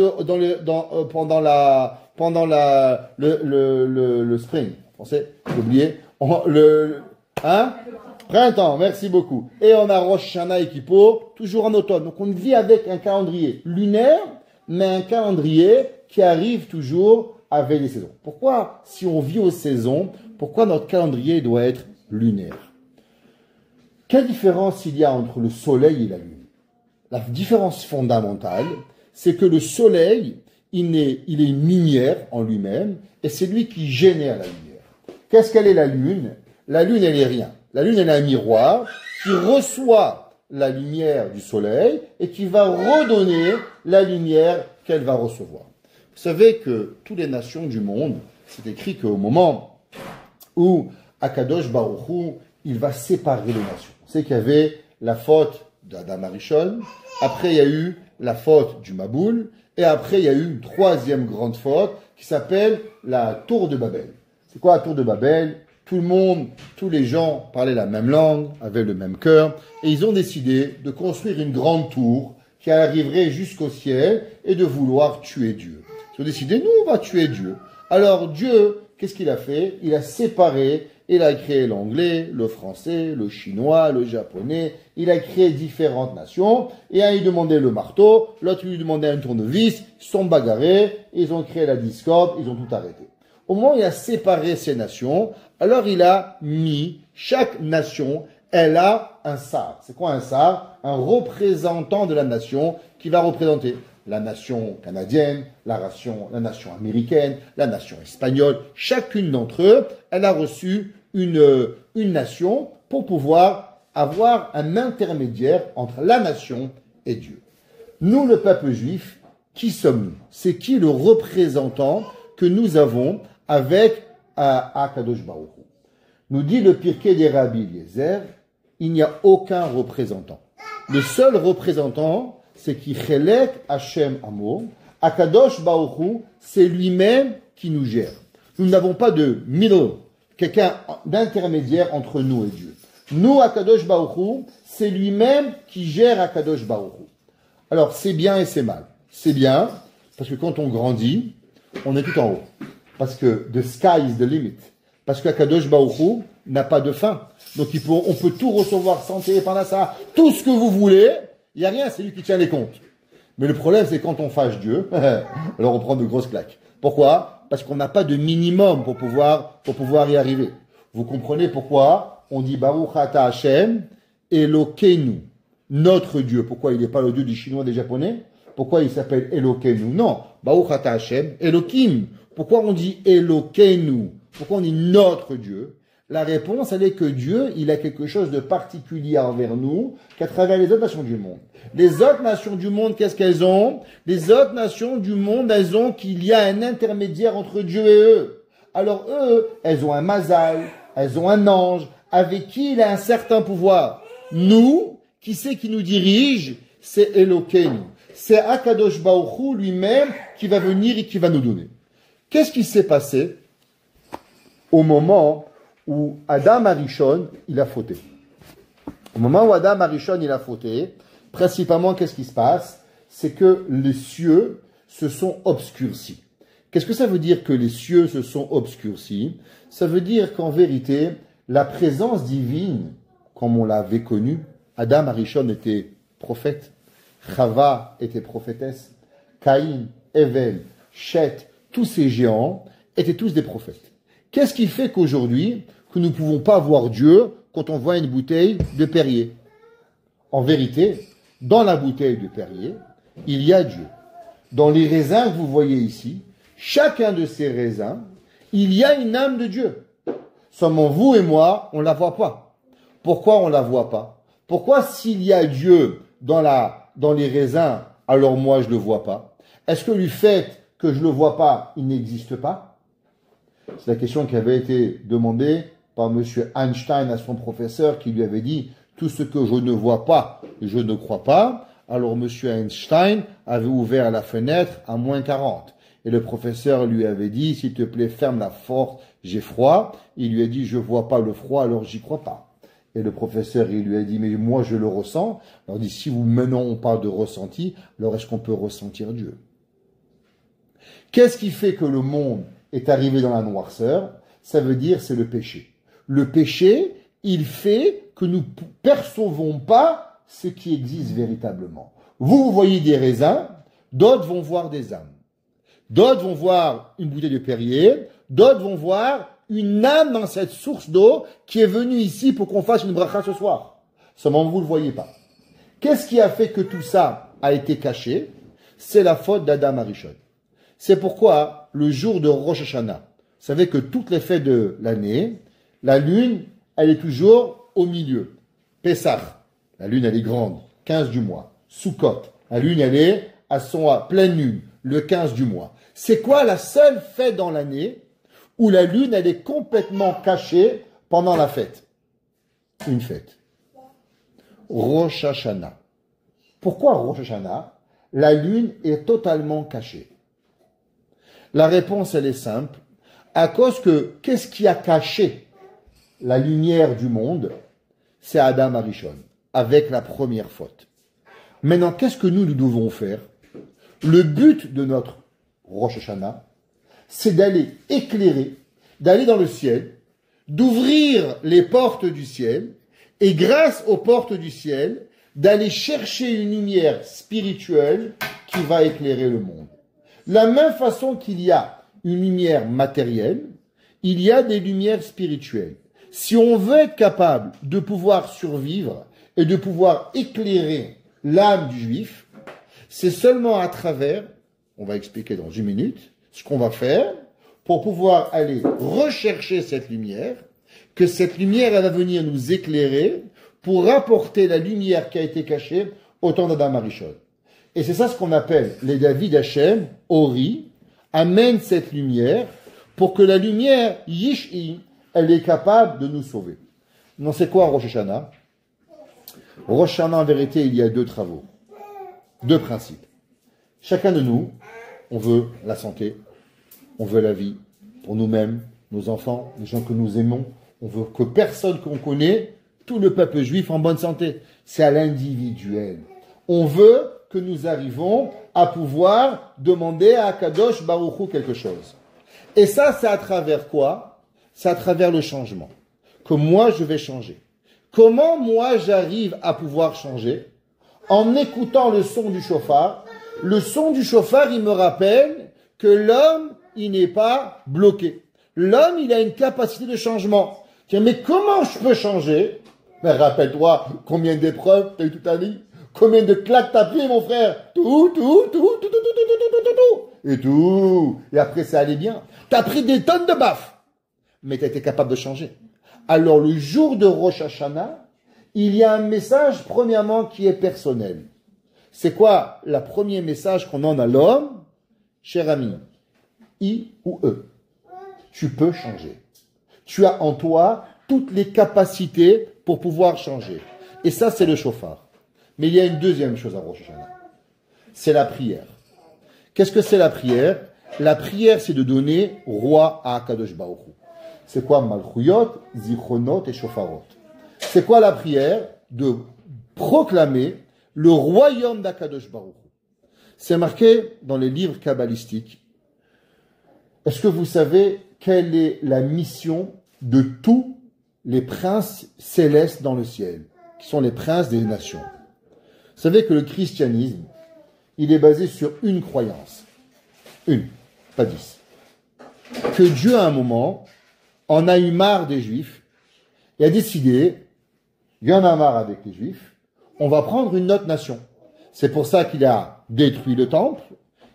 pendant le spring. Vous pensez? J'ai oublié. Printemps, merci beaucoup. Et on a Rosh Hashanah et Kippour, toujours en automne. Donc on vit avec un calendrier lunaire, mais un calendrier qui arrive toujours avec les saisons. Pourquoi, si on vit aux saisons, pourquoi notre calendrier doit être lunaire? Quelle différence il y a entre le soleil et la lune? La différence fondamentale, c'est que le soleil, il est une lumière en lui-même, et c'est lui qui génère la lumière. Qu'est-ce qu'elle est la lune? La lune, elle est rien. La lune, elle est un miroir qui reçoit la lumière du soleil et qui va redonner la lumière qu'elle va recevoir. Vous savez que toutes les nations du monde, c'est écrit qu'au moment où Akadosh Baruch Hu, il va séparer les nations. Vous savez qu'il y avait la faute d'Adam Arishon, après il y a eu la faute du Maboul, et après il y a eu une 3e grande faute qui s'appelle la tour de Babel. C'est quoi la tour de Babel? Tout le monde, tous les gens parlaient la même langue, avaient le même cœur, et ils ont décidé de construire une grande tour qui arriverait jusqu'au ciel et de vouloir tuer Dieu. Ils ont décidé, nous, on va tuer Dieu. Alors Dieu, qu'est-ce qu'il a fait? Il a séparé, il a créé l'anglais, le français, le chinois, le japonais, il a créé différentes nations, et un, il demandait le marteau, l'autre lui demandait un tournevis, ils se sont bagarrés, ils ont créé la discorde, ils ont tout arrêté. Au moment où il a séparé ces nations, alors il a mis, chaque nation, elle a un sar. C'est quoi un sar? Un représentant de la nation qui va représenter la nation canadienne, la nation américaine, la nation espagnole. Chacune d'entre eux, elle a reçu une nation pour pouvoir avoir un intermédiaire entre la nation et Dieu. Nous, le peuple juif, qui sommes-nous? C'est qui le représentant que nous avons avec Akadosh Baruch Hu? Nous dit le Pirkei des Rabbi Eliezer, il n'y a aucun représentant. Le seul représentant, c'est qui Chelek Hashem Amo. Akadosh Baruch Hu, c'est lui-même qui nous gère. Nous n'avons pas de middle, quelqu'un d'intermédiaire entre nous et Dieu. Nous, Akadosh Baruch Hu, c'est lui-même qui gère Akadosh Baruch Hu. Alors, c'est bien et c'est mal. C'est bien, parce que quand on grandit, on est tout en haut. Parce que the sky is the limit. Parce qu'Akadosh Baruch Hu n'a pas de fin. Donc on peut tout recevoir, santé, parnassa, tout ce que vous voulez. Il n'y a rien, c'est lui qui tient les comptes. Mais le problème, c'est quand on fâche Dieu, alors on prend de grosses claques. Pourquoi? Parce qu'on n'a pas de minimum pour pouvoir y arriver. Vous comprenez pourquoi on dit Baruch Ata Hashem Elokeinu, notre Dieu. Pourquoi il n'est pas le Dieu des Chinois, des Japonais? Pourquoi il s'appelle Elokeinu? Non, Baruch Ata Hashem Elokim. Pourquoi on dit Elokeinu? Pourquoi on dit notre Dieu? La réponse, elle est que Dieu, il a quelque chose de particulier envers nous qu'à travers les autres nations du monde. Les autres nations du monde, qu'est-ce qu'elles ont? Les autres nations du monde, elles ont qu'il y a un intermédiaire entre Dieu et eux. Alors eux, elles ont un mazal, elles ont un ange, avec qui il a un certain pouvoir. Nous, qui c'est qui nous dirige? C'est Elokeinu. C'est Akadosh Baruch Hu lui-même qui va venir et qui va nous donner. Qu'est-ce qui s'est passé au moment où Adam Arishon, il a fauté? Au moment où Adam Arishon, il a fauté, principalement, qu'est-ce qui se passe? C'est que les cieux se sont obscurcis. Qu'est-ce que ça veut dire que les cieux se sont obscurcis? Ça veut dire qu'en vérité, la présence divine, comme on l'avait connu, Adam Arishon était prophète, Chava était prophétesse, Caïn, Evel, Chet, tous ces géants étaient tous des prophètes. Qu'est-ce qui fait qu'aujourd'hui, que nous ne pouvons pas voir Dieu quand on voit une bouteille de Perrier? En vérité, dans la bouteille de Perrier, il y a Dieu. Dans les raisins que vous voyez ici, chacun de ces raisins, il y a une âme de Dieu. Seulement vous et moi, on ne la voit pas. Pourquoi on ne la voit pas? Pourquoi s'il y a Dieu dans les raisins, alors moi je ne le vois pas? Est-ce que le fait que je ne le vois pas, il n'existe pas? C'est la question qui avait été demandée par M. Einstein à son professeur qui lui avait dit « Tout ce que je ne vois pas, je ne crois pas ». Alors M. Einstein avait ouvert la fenêtre à moins 40. Et le professeur lui avait dit « S'il te plaît, ferme la porte, j'ai froid ». Il lui a dit « Je vois pas le froid, alors j'y crois pas ». Et le professeur, il lui a dit « Mais moi, je le ressens ». Alors il dit « Si vous maintenant on parle de ressenti, alors est-ce qu'on peut ressentir Dieu ?» Qu'est-ce qui fait que le monde est arrivé dans la noirceur? Ça veut dire c'est le péché. Le péché, il fait que nous ne percevons pas ce qui existe véritablement. Vous voyez des raisins, d'autres vont voir des âmes. D'autres vont voir une bouteille de Perrier, d'autres vont voir une âme dans cette source d'eau qui est venue ici pour qu'on fasse une bracha ce soir. Seulement vous ne le voyez pas. Qu'est-ce qui a fait que tout ça a été caché? C'est la faute d'Adam Arishon. C'est pourquoi le jour de Rosh Hashanah, vous savez que toutes les fêtes de l'année, la lune, elle est toujours au milieu. Pessah, la lune elle est grande, 15 du mois. Sukkot, la lune elle est à pleine lune, le 15 du mois. C'est quoi la seule fête dans l'année où la lune elle est complètement cachée pendant la fête? Une fête. Rosh Hashanah. Pourquoi Rosh Hashanah? La lune est totalement cachée. La réponse elle est simple. À cause que, qu'est-ce qui a caché la lumière du monde? C'est Adam Arishon, avec la première faute. Maintenant, qu'est-ce que nous devons faire? Le but de notre Rosh Hashanah, c'est d'aller éclairer, d'aller dans le ciel, d'ouvrir les portes du ciel, et grâce aux portes du ciel, d'aller chercher une lumière spirituelle qui va éclairer le monde. La même façon qu'il y a une lumière matérielle, il y a des lumières spirituelles. Si on veut être capable de pouvoir survivre et de pouvoir éclairer l'âme du juif, c'est seulement à travers, on va expliquer dans une minute, ce qu'on va faire pour pouvoir aller rechercher cette lumière, que cette lumière elle va venir nous éclairer pour rapporter la lumière qui a été cachée au temps d'Adam Arishon. Et c'est ça ce qu'on appelle les David Hashem, Ori, amène cette lumière pour que la lumière, Yish'i, elle est capable de nous sauver. Non, c'est quoi Rosh Hashanah? Rosh Hashanah, en vérité, il y a deux travaux, deux principes. Chacun de nous, on veut la santé, on veut la vie, pour nous-mêmes, nos enfants, les gens que nous aimons. On veut que personne qu'on connaît, tout le peuple juif en bonne santé. C'est à l'individuel. On veut que nous arrivons à pouvoir demander à Kadosh Baruch Hu quelque chose. Et ça, c'est à travers quoi? C'est à travers le changement. Que moi, je vais changer. Comment moi, j'arrive à pouvoir changer? En écoutant le son du chauffard. Le son du chauffard, il me rappelle que l'homme, il n'est pas bloqué. L'homme, il a une capacité de changement. Tiens, mais comment je peux changer? Ben, rappelle-toi combien d'épreuves tu as eu toute ta vie. Combien de claques t'as pris, mon frère? Tout. Et tout. Et après, ça allait bien. T'as pris des tonnes de baffes. Mais t'as été capable de changer. Alors le jour de Rosh Hashanah, il y a un message, premièrement, qui est personnel. C'est quoi le premier message qu'on en a à l'homme? Cher ami, I ou E, tu peux changer. Tu as en toi toutes les capacités pour pouvoir changer. Et ça, c'est le shofar. Mais il y a une deuxième chose à Rosh Hashanah. C'est la prière. Qu'est-ce que c'est la prière? La prière, c'est de donner roi à Akadosh Baruch Hu. C'est quoi Malchuyot, Zichronot et Shofarot? C'est quoi la prière? De proclamer le royaume d'Akadosh Baruch Hu. C'est marqué dans les livres kabbalistiques. Est-ce que vous savez quelle est la mission de tous les princes célestes dans le ciel, qui sont les princes des nations? Vous savez que le christianisme, il est basé sur une croyance. Une, pas 10. Que Dieu, à un moment, en a eu marre des Juifs et a décidé, il y en a marre avec les Juifs, on va prendre une autre nation. C'est pour ça qu'il a détruit le temple,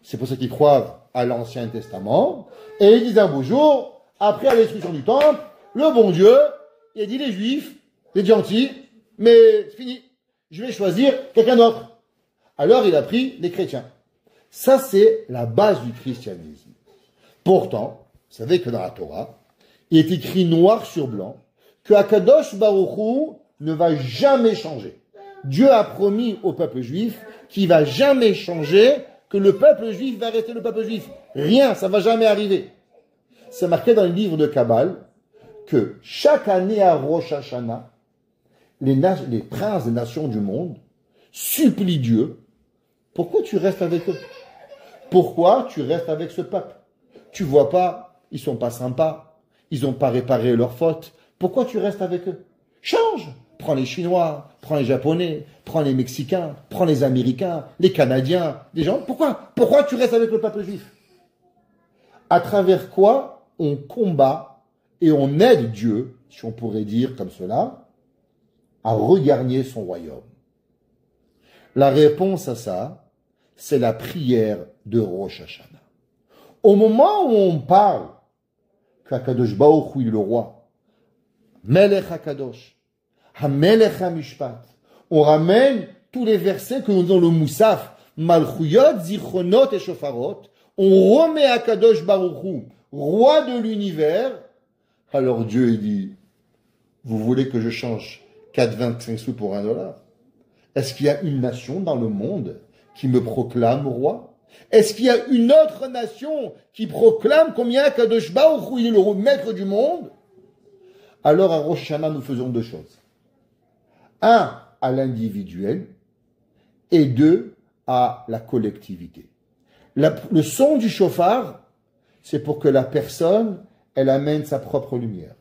c'est pour ça qu'ils croient à l'Ancien Testament, et ils disent un beau jour, après la destruction du temple, le bon Dieu, il a dit les Juifs, les gentils, mais c'est fini, je vais choisir quelqu'un d'autre. Alors il a pris les chrétiens. Ça, c'est la base du christianisme. Pourtant, vous savez que dans la Torah, il est écrit noir sur blanc que Akadosh Baruch Hu ne va jamais changer. Dieu a promis au peuple juif qu'il ne va jamais changer, que le peuple juif va rester le peuple juif. Rien, ça ne va jamais arriver. C'est marqué dans le livre de Kabbale que chaque année à Rosh Hashanah, les princes des nations du monde supplient Dieu. Pourquoi tu restes avec eux? Pourquoi tu restes avec ce peuple? Tu vois pas, ils sont pas sympas, ils n'ont pas réparé leurs fautes. Pourquoi tu restes avec eux? Change! Prends les Chinois, prends les Japonais, prends les Mexicains, prends les Américains, les Canadiens, les gens. Pourquoi tu restes avec le peuple juif? À travers quoi on combat et on aide Dieu, si on pourrait dire comme cela, à regagner son royaume. La réponse à ça, c'est la prière de Rosh Hashanah. Au moment où on parle qu'Akadosh Baruch Hu est le roi, Melech HaKadosh, HaMelech HaMishpat, on ramène tous les versets que nous avons dans le Moussaf, Malchuyot, Zichronot et Shofarot, on remet Akadosh Baruch Hu, roi de l'univers. Alors Dieu il dit, vous voulez que je change 4,25 sous pour $1? Est-ce qu'il y a une nation dans le monde qui me proclame roi? Est-ce qu'il y a une autre nation qui proclame combien Kadosh Baruch Hu est le maître du monde? Alors à Rosh Hashanah, nous faisons deux choses. Un, à l'individuel, et deux, à la collectivité. Le son du chauffard, c'est pour que la personne, elle amène sa propre lumière.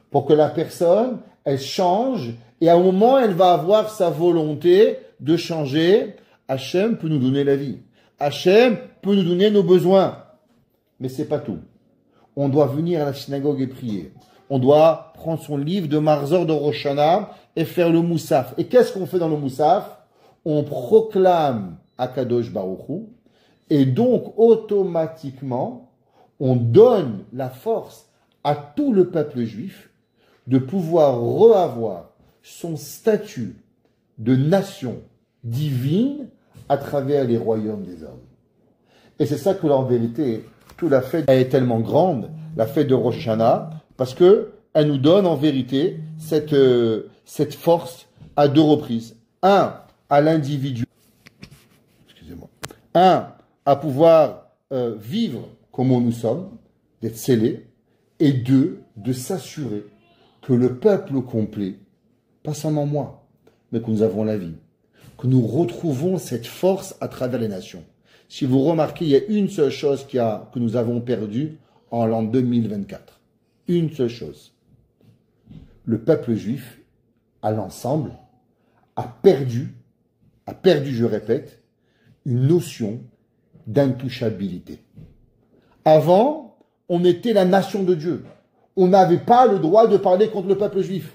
Pour que la personne, elle change, et à un moment, elle va avoir sa volonté de changer. Hachem peut nous donner la vie. Hachem peut nous donner nos besoins. Mais c'est pas tout. On doit venir à la synagogue et prier. On doit prendre son livre de Marzor de Rosh Hashanah et faire le Moussaf. Et qu'est-ce qu'on fait dans le Moussaf? On proclame Akadosh Baruch Hu, et donc automatiquement, on donne la force à tout le peuple juif de pouvoir reavoir son statut de nation divine à travers les royaumes des hommes. Et c'est ça que, en vérité, toute la fête est tellement grande, la fête de Rosh Hashanah, parce que elle nous donne en vérité cette force à deux reprises. Un, à l'individu. Excusez-moi. Un, à pouvoir vivre comme nous sommes, d'être scellés. Et deux, de s'assurer que le peuple complet, pas seulement moi, mais que nous avons la vie, que nous retrouvons cette force à travers les nations. Si vous remarquez, il y a une seule chose que nous avons perdue en l'an 2024. Une seule chose. Le peuple juif, à l'ensemble, a perdu, je répète, une notion d'intouchabilité. Avant, on était la nation de Dieu. On n'avait pas le droit de parler contre le peuple juif.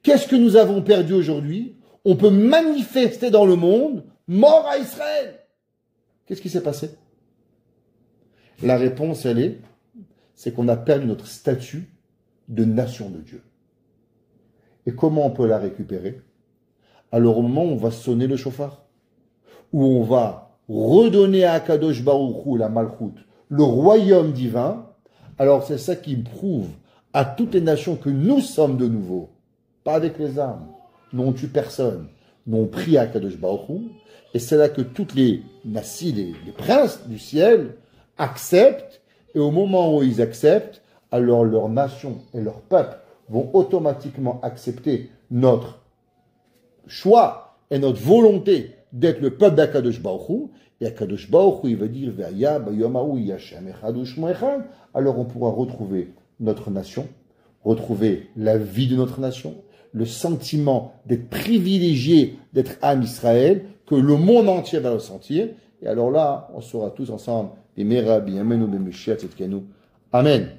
Qu'est-ce que nous avons perdu aujourd'hui? On peut manifester dans le monde, mort à Israël. Qu'est-ce qui s'est passé? La réponse, c'est qu'on a perdu notre statut de nation de Dieu. Et comment on peut la récupérer? Alors au moment où on va sonner le shofar, où on va redonner à Akadosh Baruch Hu la Malchut, le royaume divin, alors c'est ça qui prouve à toutes les nations que nous sommes de nouveau, pas avec les armes, nous on tue personne, nous on prie à Akadosh Baruch Hu, et c'est là que toutes les nassis, les princes du ciel, acceptent, et au moment où ils acceptent, alors leur nation et leur peuple vont automatiquement accepter notre choix et notre volonté d'être le peuple d'Akadosh Baruch Hu, et Akadosh Baruch Hu, il va dire, Ve'aya b'yomahu yashem echad u'shmo echad, alors on pourra retrouver notre nation, retrouver la vie de notre nation, le sentiment d'être privilégié, d'être âme Israël, que le monde entier va le sentir, et alors là, on sera tous ensemble, Amen.